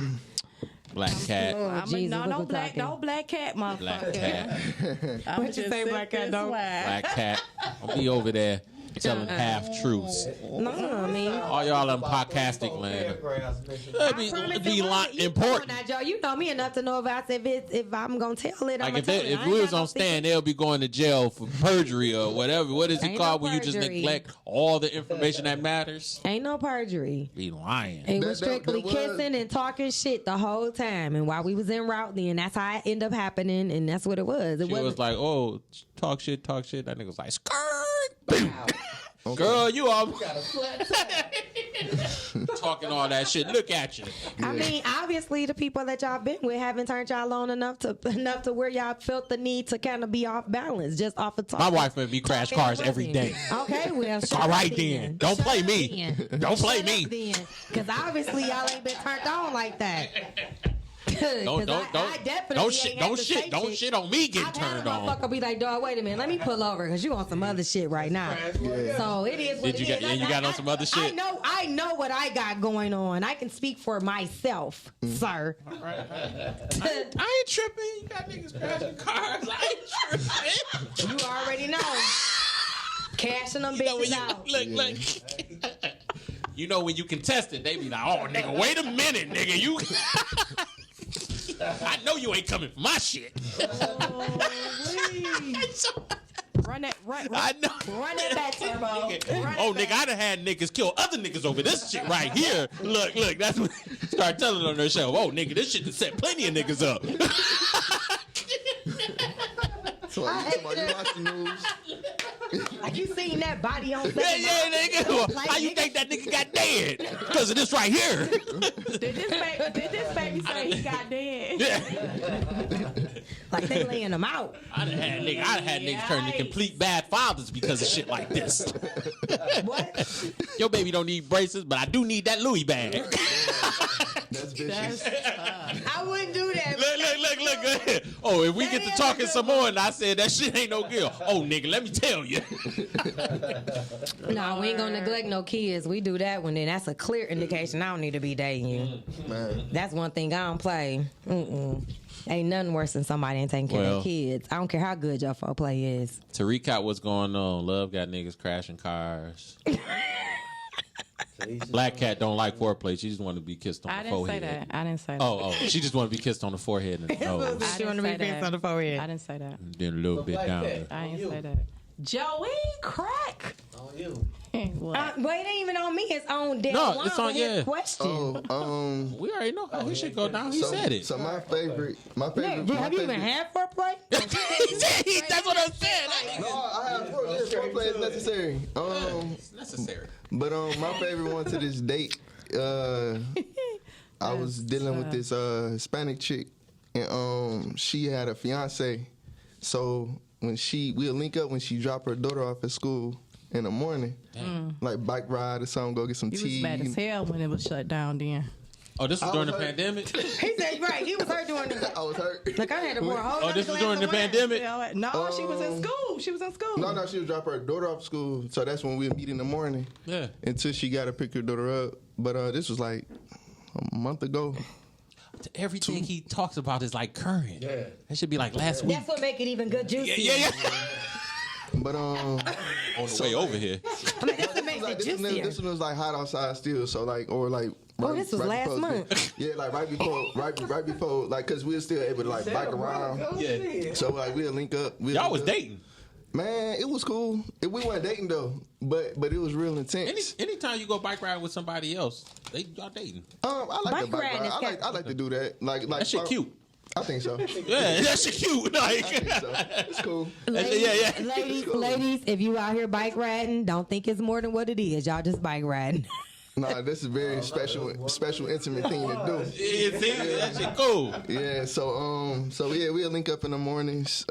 Black cat. No black cat, motherfucker. Black cat. What you say, black cat? Black cat. I'll be over there telling half truths. No, I mean. All y'all in podcastic land. Be important. Now, Joe, you know me enough to know if I'm gonna tell it. Like if we was on stand, they'll be going to jail for perjury or whatever. What is it called when you just neglect all the information that matters? Ain't no perjury. Be lying. It was strictly kissing and talking shit the whole time. And while we was en route, then that's how it ended up happening, and that's what it was. She was like, "Oh, talk shit." That nigga was like, "Skirt." Okay. Girl, you all talking all that shit. Look at you. I mean, obviously, the people that y'all been with haven't turned y'all on enough to where y'all felt the need to kind of be off balance, just off of talking. My wife and me crash cars every day. Okay, well, all right then. Don't play me. Don't play me. Because obviously, y'all ain't been turned on like that. Don't shit on me getting turned on. Motherfucker be like, dog, wait a minute, let me pull over because you on some other shit right now. Yeah. So it is what it is. You got on some other shit? I know what I got going on. I can speak for myself, sir. I ain't tripping. You got niggas crashing cars. I ain't tripping. You already know. Cashing them bitches out. Look. You know when you contest it, they be like, oh, nigga, wait a minute, nigga. You... I know you ain't coming for my shit. Run that back, Turbo. Nigga, I done had niggas kill other niggas over this shit right here. Look, that's what start telling on their show. Oh, nigga, this shit done set plenty of niggas up. So you watch the news? Like you seen that body on yeah, nigga. How you think that nigga got dead? Because of this right here. Did this baby say he got dead? Yeah. Like they laying them out. I done had niggas turn to complete bad fathers because of shit like this. What? Your baby don't need braces, but I do need that Louis bag. That's vicious. I wouldn't do that. Look. Oh, if we get to talking some more and I said that shit ain't no good. Oh, nigga, let me tell you. No, we ain't gonna neglect no kids. We do that one, then that's a clear indication I don't need to be dating you. Man. That's one thing I don't play. Ain't nothing worse than somebody ain't taking care of their kids. I don't care how good your foreplay is. To recap what's going on, Love got niggas crashing cars. Black cat don't like foreplay. She just want to be kissed on the forehead. I didn't say that. Oh, she just want to be kissed on the forehead and the nose. She want to be kissed on the forehead. I didn't say that. Then a little bit down there. I didn't say that. Joey, crack. On you. What? But it ain't even on me. It's on Dan. No, it's on you. Question. We already know how his shit go down. He said it. So my favorite. Have you even had foreplay? That's what I'm saying. No, I have foreplay is necessary. It's necessary. But my favorite one to this date, I was dealing with this Hispanic chick, and she had a fiance. So we'll link up when she drop her daughter off at school in the morning, like bike ride or something, go get some tea. He was mad as hell when it was shut down then. Oh, this was during the pandemic? He said, right, he was hurt during the... I was hurt. Like, I had to pour a whole... Oh, this was during the pandemic? No, she was in school. No, she was dropping her daughter off school, so that's when we'd meet in the morning. Yeah. Until she got to pick her daughter up. But this was like a month ago. Everything he talks about is like current. Yeah. That should be like last week. That's what make it even good juicy. Yeah. But on the way over here. I mean, that's what makes it juicier. This one was like hot outside still, so like, or like. Right, this was last month. Yeah, like right before, like, cause we were still able to like bike around. Yeah. So like we'll link up. Y'all was dating. Man, it was cool. We weren't dating though, but it was real intense. Anytime you go bike ride with somebody else, y'all dating. I like the bike ride. I like to do that. Like that shit cute. I think so. Yeah, that shit cute. Like, so. It's cool. Ladies, if you out here bike riding, don't think it's more than what it is. Y'all just bike riding. Nah, this is a very special, intimate thing to do. That shit cool. Yeah, so yeah, we'll link up in the mornings.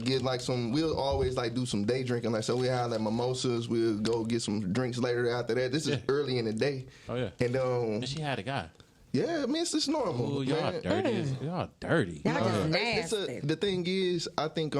get like we'll always like do some day drinking. Like, so we have like mimosas. We'll go get some drinks later after that. This is early in the day. Oh yeah. And she had a guy. Yeah, I mean, it's just normal. Ooh, y'all dirty. Y'all dirty. Y'all just nasty. The thing is, I think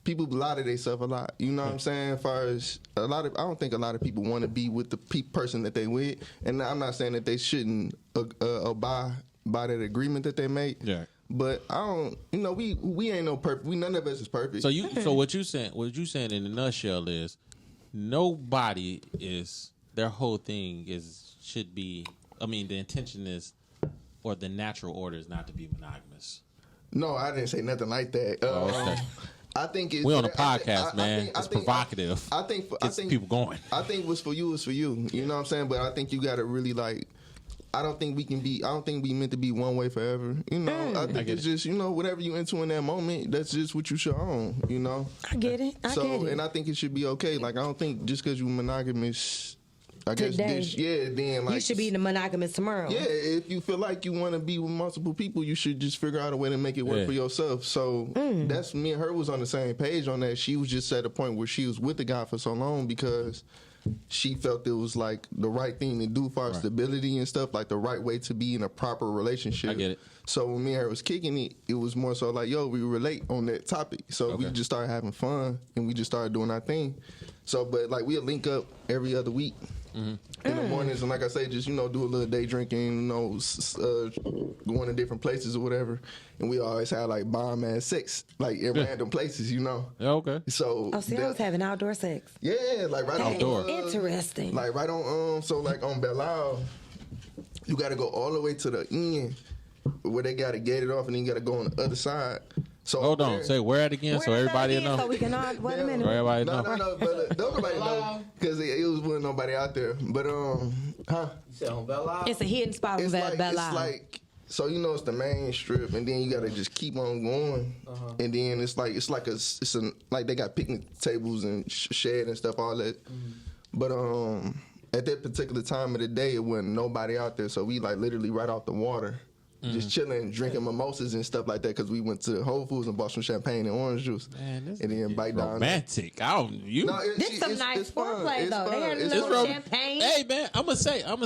people lie to themselves a lot. You know what I'm saying? As far as I don't think a lot of people want to be with the person that they with. And I'm not saying that they shouldn't abide by that agreement that they make. Yeah. But I don't. You know, we ain't no perfect. None of us is perfect. So what you saying? What you saying in a nutshell is, nobody is. Their whole thing should be. I mean, the intention is, or the natural order is not to be monogamous. No, I didn't say nothing like that. Okay. I think we're on a podcast, man. It's provocative. I think people going. I think what's for you is for you. You know what I'm saying? But I think you got to really like. I don't think we meant to be one way forever. You know, I think it's just, you know, whatever you into in that moment, that's just what you should own, you know? I get it. I get it. And I think it should be okay. Like, I don't think just because you're monogamous, I guess today, then like. You should be monogamous tomorrow. Yeah, if you feel like you want to be with multiple people, you should just figure out a way to make it work for yourself. So that's me and her was on the same page on that. She was just at a point where she was with the guy for so long because she felt it was like the right thing to do for our stability and stuff, like the right way to be in a proper relationship. I get it. So when me and her was kicking it, it was more so like, yo, we relate on that topic. So we just started having fun and we just started doing our thing. So, but like we'll link up every other week. In the mornings, and like I say, just, you know, do a little day drinking, you know, going to different places or whatever, and we always have like bomb ass sex, like in random places, you know. Yeah, okay. So, I was having outdoor sex. Yeah, like right outdoor. Interesting. Like right on, so like on Belle, you got to go all the way to the end where they got to gate it off, and then you got to go on the other side. So hold on, say where at again, so everybody know. So we can all wait a minute. So everybody know. No, but don't nobody know because it was with nobody out there. But You said on Belle? It's a hidden spot on Belle. It's like, so you know, it's the main strip, and then you gotta just keep on going, and then it's like they got picnic tables and shed and stuff, all that. But at that particular time of the day, it wasn't nobody out there, so we like literally right off the water. Just chilling, drinking mimosas and stuff like that, because we went to Whole Foods and bought some champagne and orange juice, and then bite down. Romantic. This some nice foreplay though. They had a little champagne. Hey man, I'm gonna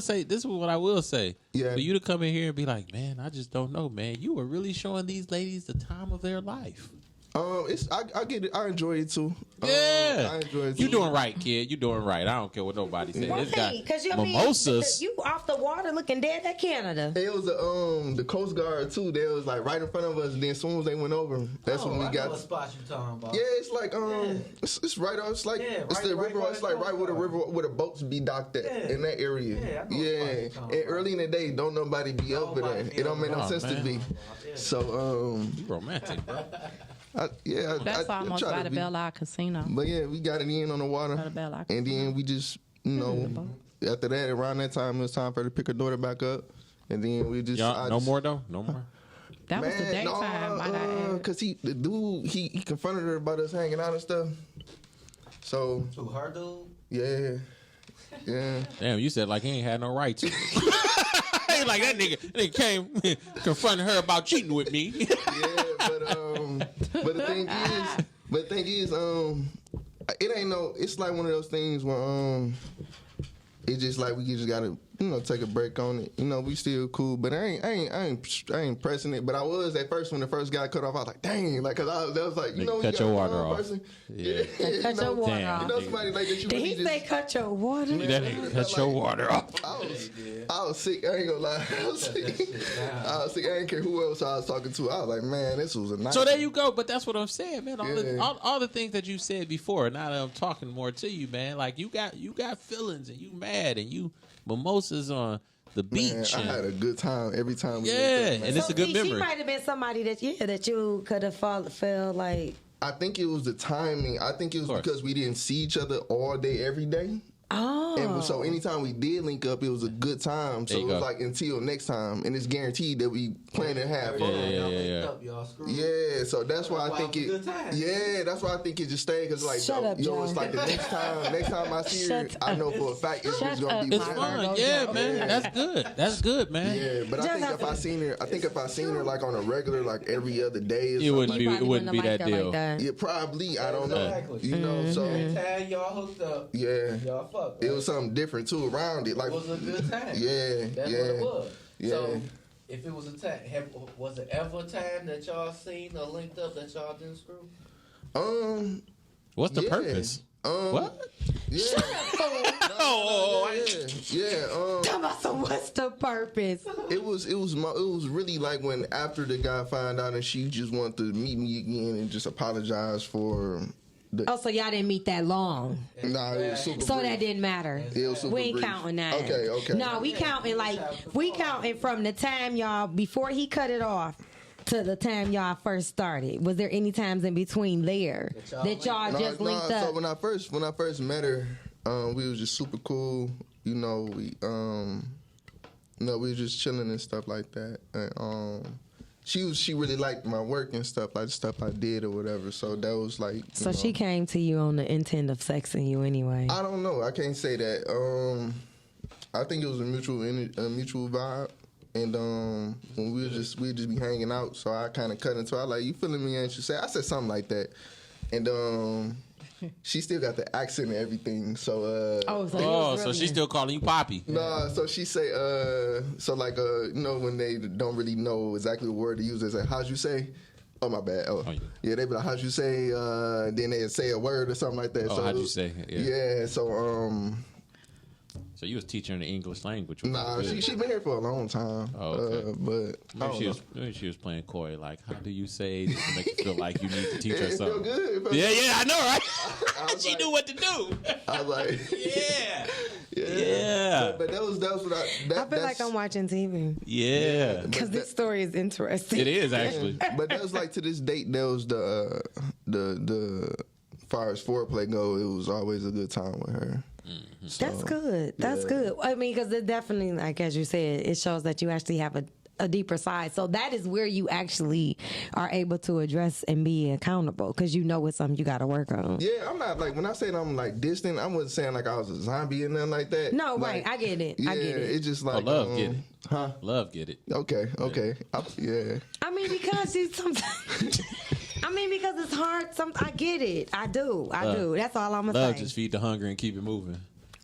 say this is what I will say. Yeah. For you to come in here and be like, man, I just don't know, man. You were really showing these ladies the time of their life. I get it. I enjoy it too. Yeah, I enjoy it too. You doing right, kid. You doing right. I don't care what nobody says. Well, this guy, because mimosas. You off the water looking dead at Canada. It was the Coast Guard too. They was like right in front of us. And then as soon as they went over, that's when we got. What spot you talking about? Yeah, it's like it's right on. It's like it's the river. It's like right where the river where the boats be docked at in that area. Yeah, and early in the day, don't nobody be over there. It don't make no sense to be. So you romantic, bro. That's almost by the Belle Isle Casino. But yeah, we got it in on the water, and then we just, you know, after that, around that time, it was time for her to pick her daughter back up, and then we just no more. That was the daytime. Cause the dude he confronted her about us hanging out and stuff. So to her dude. Yeah. Damn, you said like he ain't had no right to. Ain't like that nigga came confronting her about cheating with me. Yeah, but the thing is, it ain't no. It's like one of those things where it's just like we just gotta, you know, take a break on it. You know, we still cool, but I ain't pressing it. But I was at first when the first guy cut off. I was like, dang, like, cause I was like, you know, cut your water off. Person. Yeah. Cut your water off. You know, somebody like that. Did he say cut your water? That nigga cut your water off. I was sick. I ain't gonna lie. I was sick. I didn't care who else I was talking to. I was like, man, this was a nice. So there you go. But that's what I'm saying, man. All the things that you said before. Now that I'm talking more to you, man. Like you got feelings and you mad and you mimosas on the beach. Man, I had a good time every time. And it's a good memory. She might have been somebody that you could have felt like. I think it was the timing. I think it was because we didn't see each other all day, every day. Oh. And so anytime we did link up, it was a good time. So it was like until next time, and it's guaranteed that we plan to have fun. Yeah, so that's why I think it. Yeah, that's why I think it just stayed because like it's like the next time I see her, I know for a fact it's just gonna be fun. Yeah, man, that's good. That's good, man. Yeah, but I think if I seen her like on a regular, like every other day, it wouldn't be that deal. Yeah, probably. I don't know. You know, so time y'all hooked up. Yeah, y'all fucked. It was something different too around it. Like it was a good time. Yeah, that's what it was. Yeah. So if it was a time, was it ever a time that y'all seen or linked up that y'all didn't screw? What's the purpose? What? Yeah. Tell us what's the purpose? It was really like when after the guy found out and she just wanted to meet me again and just apologize for. So y'all didn't meet that long. Nah, it was super so brief. That didn't matter. It was super we ain't brief. counting that. Okay. No, we counting from the time y'all before he cut it off to the time y'all first started. Was there any times in between there that y'all just linked up? So when I first met her, we was just super cool. You know, we were just chilling and stuff like that. And she really liked my work and stuff, like the stuff I did or whatever. So that was like. So she came to you on the intent of sexing you anyway. I don't know. I can't say that. I think it was a mutual vibe. And when we'd just be hanging out, so I kind of cut into. I like, you feeling me? And she said, I said something like that, and she still got the accent and everything. So so she's still calling you Poppy? No, so she say when they don't really know exactly what word to use, they say, how'd you say? Oh, my bad. Yeah, they be like, how'd you say? Then they say a word or something like that. Oh, how'd you say? Yeah. So you was teaching the English language. Nah, she been here for a long time. Oh, okay. But maybe she was playing coy, like, how do you say this to make you feel like you need to teach her it something? feel good. Yeah, I know, right? She knew what to do. I was like, yeah. But that was what I feel like I'm watching TV. Yeah. Because this story is interesting. It is actually. But that was like to this date. That was the far as foreplay go. It was always a good time with her. Mm-hmm. So, That's good. That's good. I mean, because it definitely, like as you said, it shows that you actually have a deeper side. So that is where you actually are able to address and be accountable because you know it's something you got to work on. Yeah, I'm not like when I say I'm like distant. I wasn't saying like I was a zombie and nothing like that. No, like, right? I get it. Yeah, I get it. It's just like love get it. Huh? Love get it. Okay. Yeah. I mean, because you sometimes. I mean, because it's hard. I get it. I do. That's all I'm gonna say. Love just feed the hungry and keep it moving.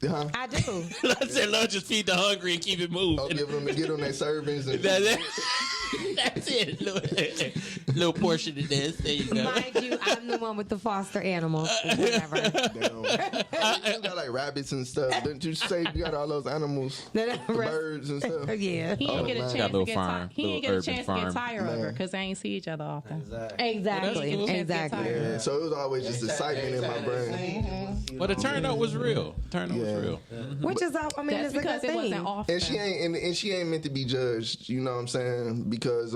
Huh? I do. I said love just feed the hungry and keep it moving. I'll get them their servings. And That's it. Little portion of this. There you go. Mind you, I'm the one with the foster animals. Whatever. You got like rabbits and stuff. Didn't you say you got all those animals? The birds and stuff. Yeah. He didn't get a chance to get tired. He didn't get a chance to get tired of her because they ain't see each other often. Exactly. Yeah. So it was always just excitement in my brain. But the turn up was real. Which is, I mean, that's it's a because good it thing. wasn't often. And she ain't meant to be judged. You know what I'm saying? Because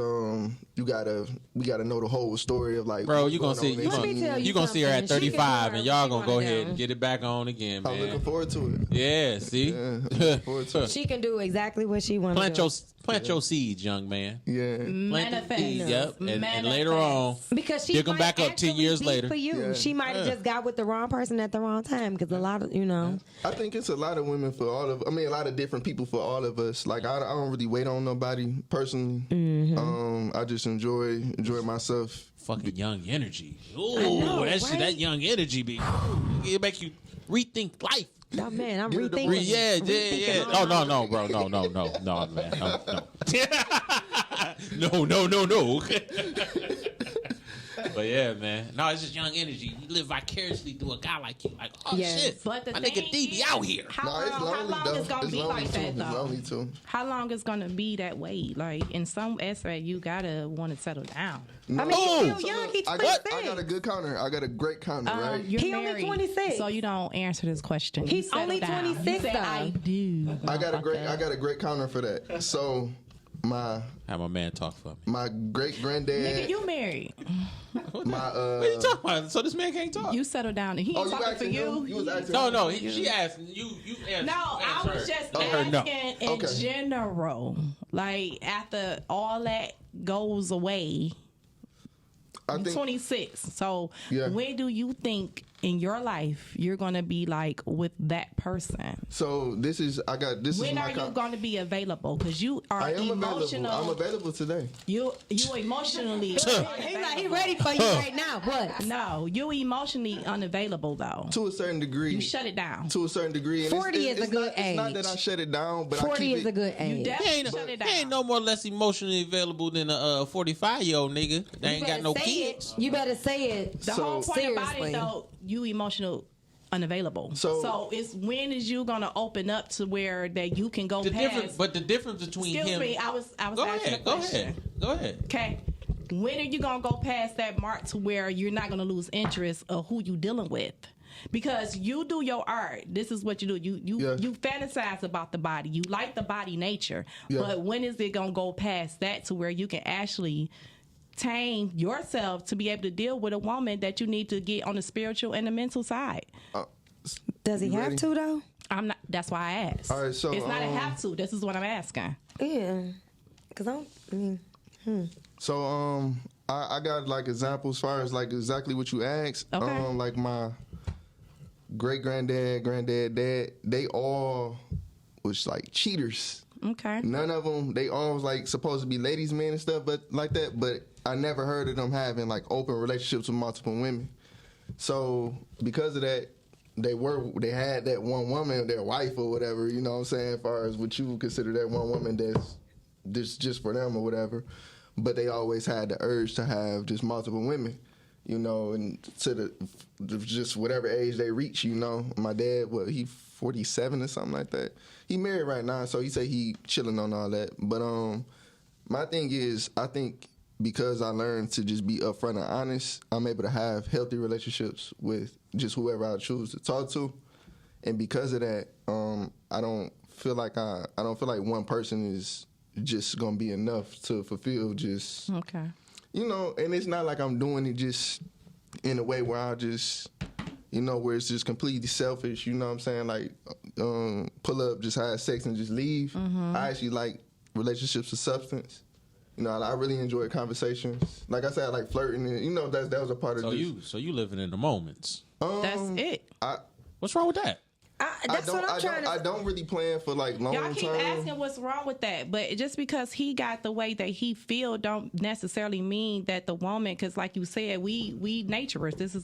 we gotta know the whole story of like. Bro, you gonna see her at 35, and y'all gonna go ahead and get it back on again, man. I'm looking forward to it. Yeah, see. Looking forward to it. She can do exactly what she wants to do. Plant your seeds, young man. Yeah. Manifest. Yep. And later on, because she pick them back up 10 years be later. For you, she might have just got with the wrong person at the wrong time. Because a lot of, I think it's a lot of women for all of. I mean, a lot of different people for all of us. Like I don't really wait on nobody personally. Mm-hmm. I just enjoy myself. Fucking young energy. Ooh, that young energy it make you rethink life. Oh man, I'm rethinking. Yeah. Oh no, bro, no, man, no. But yeah, man. No, it's just young energy. You live vicariously through a guy like you. Like, shit. But my nigga D be out here. How long is gonna be like that though? It's lonely too. How long is gonna be that way? Like in some aspect, you gotta want to settle down. I mean, he's still young. He's 26. I got a good counter. I got a great counter, right? He only 26, so you don't answer this question. He's only 26. I do. I got a great counter for that. So Have my man talk for me. My great granddad. Nigga, you married. What are you talking about? So this man can't talk. You settle down and he ain't talking for you. You was asking No. She asked you. Answered. No, I was just asking in general. Like after all that goes away, I'm 26. So when do you think in your life you're gonna be like with that person? So when are you gonna be available? Because you are emotional. I'm available today. You emotionally. He ready for you right now. What? No, you emotionally unavailable though. To a certain degree. You shut it down. To a certain degree. 40 is a good age. It's not that I shut it down, but 40 is a good age. You definitely shut it down. He ain't no more less emotionally available than a 45-year-old nigga. They ain't got no kids. You better say it. The whole point about it though, you emotional unavailable. So it's when is you gonna open up to where that you can go past? But the difference between Excuse me, I was asking a question. Go ahead. Okay. When are you gonna go past that mark to where you're not gonna lose interest of who you dealing with? Because you do your art. This is what you do. You fantasize about the body. You like the body nature. Yeah. But when is it gonna go past that to where you can actually tame yourself to be able to deal with a woman that you need to get on the spiritual and the mental side? Does he have to though? I'm not. That's why I asked. All right, so it's not a have to. This is what I'm asking. Yeah, because So I got like examples as far as like exactly what you asked. Okay. Like my great granddad, dad, they all was like cheaters. Okay. None of them. They all was like supposed to be ladies' men and stuff, but like that. But I never heard of them having like open relationships with multiple women. So because of that, they had that one woman, their wife or whatever. You know what I'm saying? As far as what you would consider that one woman that's just for them or whatever. But they always had the urge to have just multiple women. You know, and to the just whatever age they reach. You know, my dad, he 47 or something like that. He married right now, so he say he chilling on all that. But my thing is, I think because I learned to just be upfront and honest, I'm able to have healthy relationships with just whoever I choose to talk to. And because of that, I don't feel like one person is just gonna be enough to fulfill just you know. And it's not like I'm doing it just in a way where I just, you know, where it's just completely selfish, you know what I'm saying? Like, pull up, just have sex and just leave. Mm-hmm. I actually like relationships with substance. You know, I really enjoy conversations. Like I said, I like flirting, and, you know, that was a part of this. So you living in the moments. That's it. What's wrong with that? I don't really plan for like long term. Y'all keep asking what's wrong with that, but just because he got the way that he feel don't necessarily mean that the woman, because like you said, we naturers, this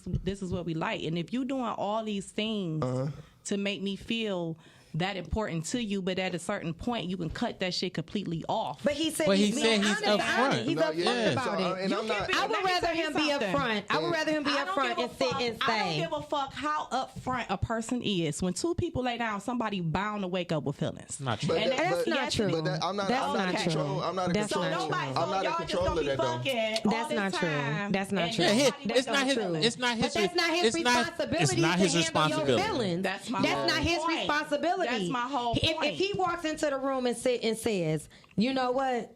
is what we like. And if you doing all these things to make me feel that important to you, but at a certain point you can cut that shit completely off. But he said he's upfront. He's upfront about it. I would rather him be upfront. I would rather him be upfront and sit and say. I don't give a fuck how upfront a person is. When two people lay down, somebody bound to wake up with feelings. Not true. That's not true. I'm not in control. I'm not in control. I'm not in control of that though. That's not true. That's not true. It's not his. It's not his. But that's not his responsibility. It's not his to handle your responsibility. feelings. That's not his responsibility. That's my whole point. If he walks into the room and says, you know what?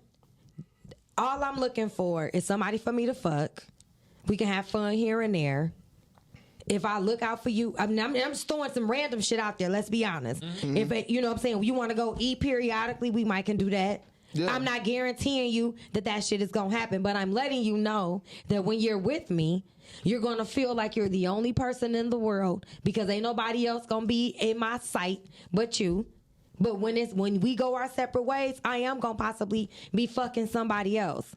All I'm looking for is somebody for me to fuck. We can have fun here and there. If I look out for you, I'm just throwing some random shit out there. Let's be honest. Mm-hmm. If you know what I'm saying, you want to go eat periodically, we might can do that. Yeah. I'm not guaranteeing you that shit is gonna happen, but I'm letting you know that when you're with me, you're gonna feel like you're the only person in the world because ain't nobody else gonna be in my sight but you. But when we go our separate ways, I am gonna possibly be fucking somebody else.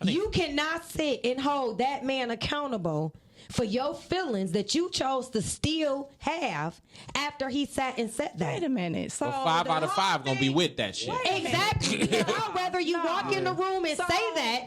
You cannot sit and hold that man accountable for your feelings that you chose to still have after he sat and said that. Wait a minute. So 5 out of 5 gonna be with that shit. Exactly. I'd rather you walk in the room and say that.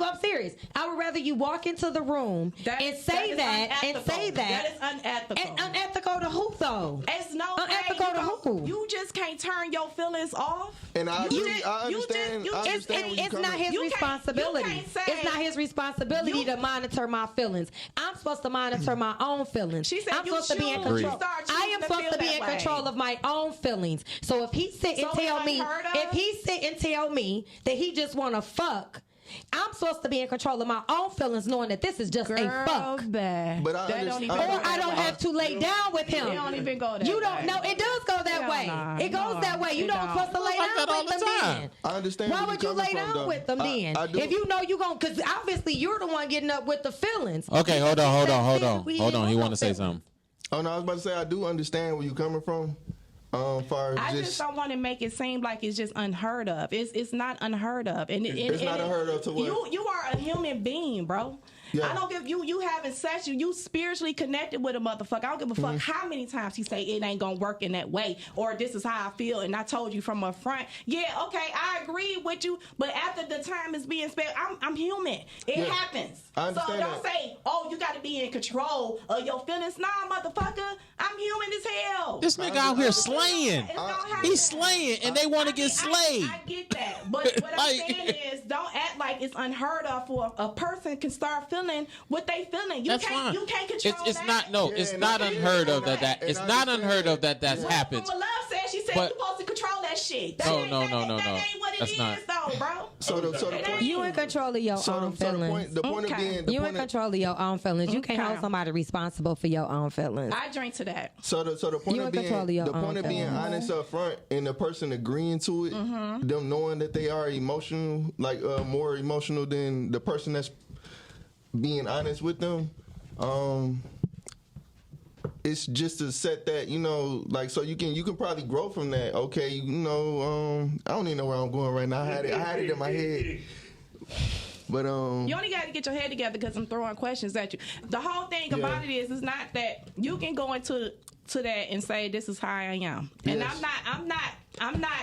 I'm serious. I would rather you walk into the room and say that and say that. That is unethical. And unethical to who though? It's no unethical to who? You just can't turn your feelings off. And I understand. It's not his responsibility. It's not his responsibility to monitor my feelings. I'm supposed to monitor my own feelings. She said I'm you supposed to be in choose. control. I am supposed to be in control of my own feelings. So if he sit and tell me, that he just want to fuck, I'm supposed to be in control of my own feelings, knowing that this is just a fuck. But I don't have to lay down with him. It don't even go that You don't know. It does go that way. It goes that way. You don't supposed to lay down with them then. I understand. Why would you lay down with them then? If you know you going, because obviously you're the one getting up with the feelings. Okay, hold on. He want to say something. Oh no, I was about to say I do understand where you're coming from. I just don't want to make it seem like it's just unheard of. It's not unheard of, and it's not unheard of to what? You are a human being, bro. Yeah. I don't give you having sex. You spiritually connected with a motherfucker. I don't give a fuck how many times he say it ain't gonna work in that way, or this is how I feel, and I told you from up front. Yeah, okay, I agree with you, but after the time is being spent, I'm human. It happens. I so understand don't say, oh, you got to be in control of your feelings. Nah, motherfucker, I'm human as hell. This nigga out here slaying. He's slaying, and they want to get slayed. I get that, but what I'm saying is, don't act like it's unheard of for a person can start feeling what they feeling. You can't control it's that. not. No, it's not unheard of that. It's not unheard of that happens. Mama Love said she said you're supposed to control that shit. That ain't what it is, though, bro. So the point, you in control of your own feelings. The point of being, you in control of your own feelings. You can't hold somebody responsible for your own feelings. I drink to that. So the point of being honest up front and the person agreeing to it, them knowing that they are emotional, like more emotional than the person that's being honest with them, it's just to set that, like, so you can probably grow from that. Okay, I don't even know where I'm going right now. I had it in my head. But you only got to get your head together because I'm throwing questions at you. The whole thing about it is not that you can go into that and say this is how I am, and I'm not.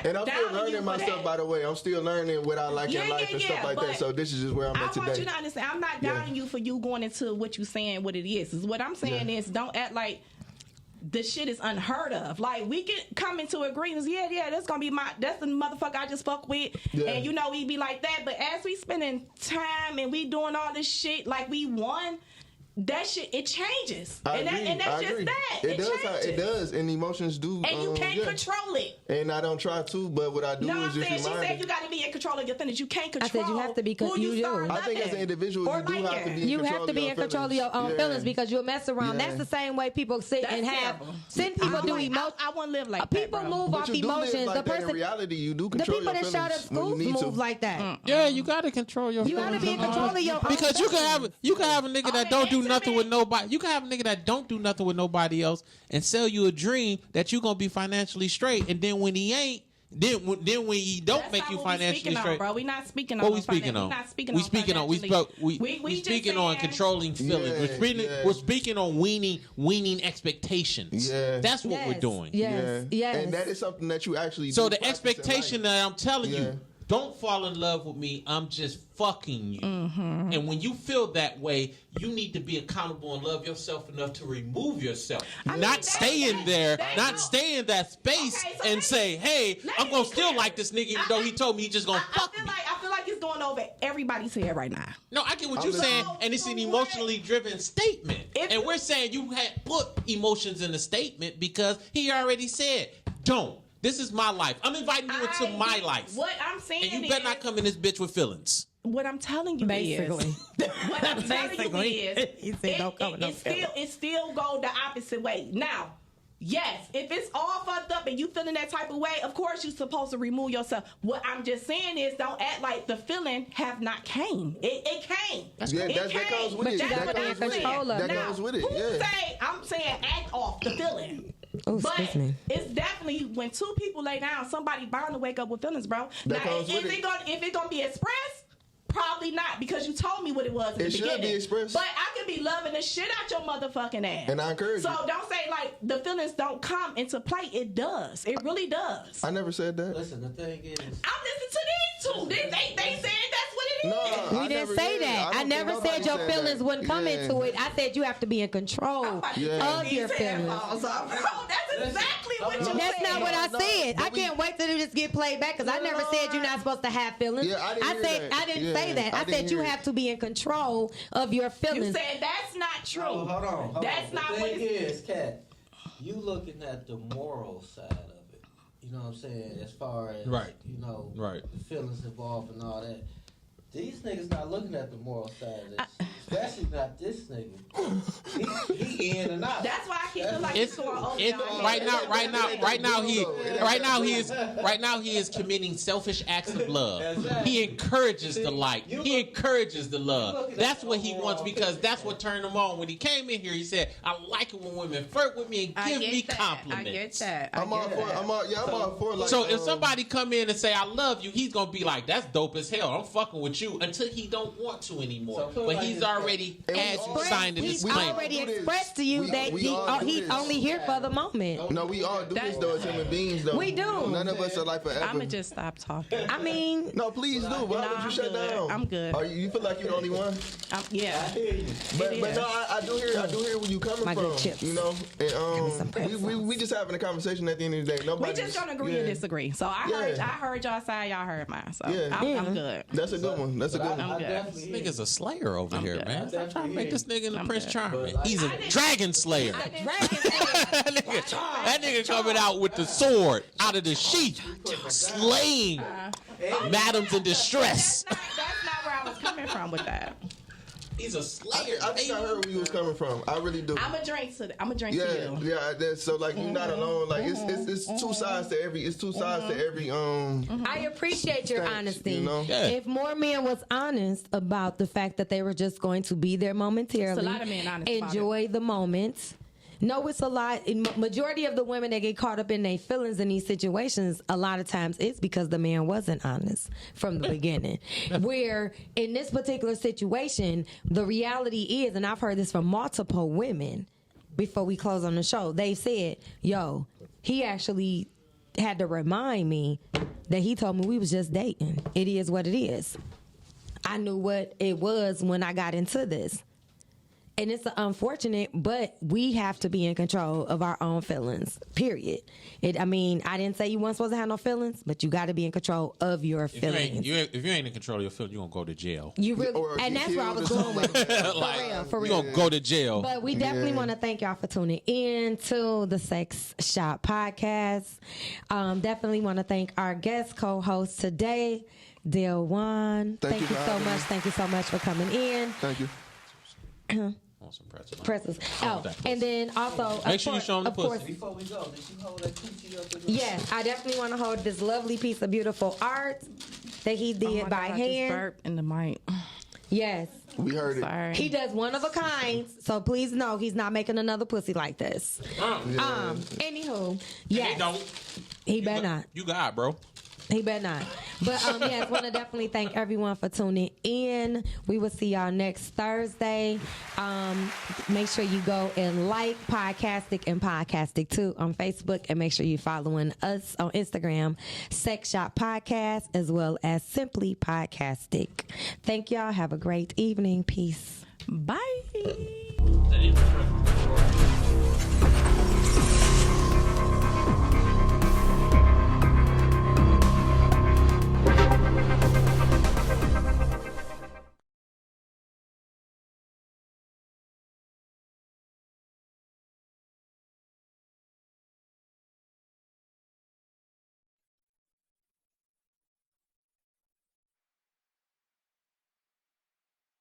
And I'm still learning myself, by the way. I'm still learning what I like in life and stuff like that. So this is just where I'm at today. I want you to understand. I'm not doubting you for you going into what you're saying, what it is. What I'm saying is, don't act like the shit is unheard of. Like, we can come into agreements. Yeah, that's gonna be that's the motherfucker I just fuck with. Yeah. And we be like that. But as we spending time and we doing all this shit like we won, that shit, it changes. And that's just that. It does. And emotions do. And you can't control it. And I don't try to, but what I do is just remind. She said you got to be in control of your feelings. You can't control. I said you have to be I think as an individual, you do have to be in control of your feelings. You have to be in control of your own feelings because you'll mess around. That's the same way people sit and have. People do emotions. I wouldn't live like that. People move off emotions. The person. In reality, you do control your feelings. The people that shut up schools move like that. Yeah, you got to control your feelings. You got to be in control of your own feelings. Because you can have a nigga that don't do nothing with nobody. You can have a nigga that don't do nothing with nobody else and sell you a dream that you're gonna be financially straight, and then when he ain't, then when he don't make you financially straight, bro. We not speaking on. What we speaking on? We speaking on controlling feelings. We're speaking on weaning expectations. Yeah. That's what we're doing. Yes. And that is something that you actually. So the expectation that I'm telling you. Don't fall in love with me. I'm just fucking you. Mm-hmm. And when you feel that way, you need to be accountable and love yourself enough to remove yourself. Not stay in that space and say, hey, I'm going to still like this nigga even though he told me he just going to fuck me. I feel like it's going over everybody's head right now. No, I get what you're saying, and it's an emotionally driven statement. And we're saying you had put emotions in the statement because he already said, don't. This is my life. I'm inviting you into my life. What I'm saying is... And you better not come in this bitch with feelings. What I'm telling you is... What I'm telling you is... He said don't come with no feelings. It still go the opposite way. Now, yes, if it's all fucked up and you feeling that type of way, of course you're supposed to remove yourself. What I'm just saying is don't act like the feeling have not came. It came. That goes with it. That goes with it. I'm saying act off the feeling. Oh, but it's definitely when two people lay down, somebody bound to wake up with feelings, bro. Now, if it's gonna be expressed, probably not, because you told me what it was in the beginning. It should be expressed. But I could be loving the shit out your motherfucking ass. And I encourage you. So don't say like the feelings don't come into play. It does. It really does. I never said that. Listen, the thing is, I'm listening to these two. They said that's what it is. No, we didn't say that. I never said your feelings wouldn't come into it. I said you have to be in control of your feelings. That's exactly what you said. That's not what I said. I can't wait till this get played back because I never said you're not supposed to have feelings. I didn't say that. I said you have to be in control of your feelings. You said that's not true. Oh, hold on. That's not the what thing it's. is, Kat. You looking at the moral side of it. You know what I'm saying? As far as you know, the feelings involved and all that. These niggas not looking at the moral side of this. Especially not this nigga. He in and out. That's why I keep feeling like it's going over. Right now he is committing selfish acts of love. Exactly. He encourages the like. He encourages the love. That's what he wants because that's what turned him on. When he came in here, he said, "I like it when women flirt with me and give me compliments." I get that. I'm all for like. So if somebody come in and say, "I love you," he's gonna be like, "That's dope as hell. I'm fucking with you," until he don't want to anymore. But he's already signed a disclaimer. He already expressed to you that he's only here for the moment. No, we all do this though as human beings though. We do. None of us are like forever. I'ma just stop talking. I mean, no, please do. Why would you shut down? I'm good. You feel like you're the only one? Yeah. I hear you. But no, I do hear where you coming My from. good chips. You know, and we just having a conversation at the end of the day. We just gonna agree and disagree. So I heard y'all side, y'all heard mine. So I'm good. That's a good one. That's a good one. I'm good. This nigga's a slayer over here, man. Stop trying to make this nigga into Prince Charming. But He's a dragon slayer. dragon. That nigga coming out with the sword out of the sheath, slaying madams in distress. That's not where I was coming from with that. He's a slayer. I think I heard where you was coming from. I really do. I'm a drink to you. Yeah. So like you're not alone. Like it's two sides to every. It's two sides to every. I appreciate your honesty. You know? Yeah. If more men was honest about the fact that they were just going to be there momentarily, It's a lot of men honest about enjoy the moment. No, it's a lot. Majority of the women that get caught up in their feelings in these situations, a lot of times it's because the man wasn't honest from the beginning. Where in this particular situation, the reality is, and I've heard this from multiple women before we close on the show, they said, yo, he actually had to remind me that he told me we was just dating. It is what it is. I knew what it was when I got into this. And it's unfortunate, but we have to be in control of our own feelings, period. I didn't say you weren't supposed to have no feelings, but you got to be in control of your feelings. If you ain't in control of your feelings, you're going to go to jail. You really, and that's where I was going with it. For real. You're going to go to jail. But we definitely want to thank y'all for tuning in to the Sex Shop podcast. Definitely want to thank our guest co-host today, Del Juan. Thank you so much. Thank you so much for coming in. Thank you. Some pretzels. And then also, make sure you show them the pussy. Before we go, did you hold that coochie up? Yes, I definitely want to hold this lovely piece of beautiful art that he did by hand. I just burped in the mic. Yes. We heard it. Sorry. He does one of a kind, so please know he's not making another pussy like this. Anywho, yes. He don't. He better not. You got it, bro. He better not. But yes, want to definitely thank everyone for tuning in. We will see y'all next Thursday. Make sure you go and like Podcastic and Podcastic too on Facebook, and make sure you're following us on Instagram, Sex Shop Podcast, as well as Simply Podcastic. Thank y'all. Have a great evening. Peace. Bye. That is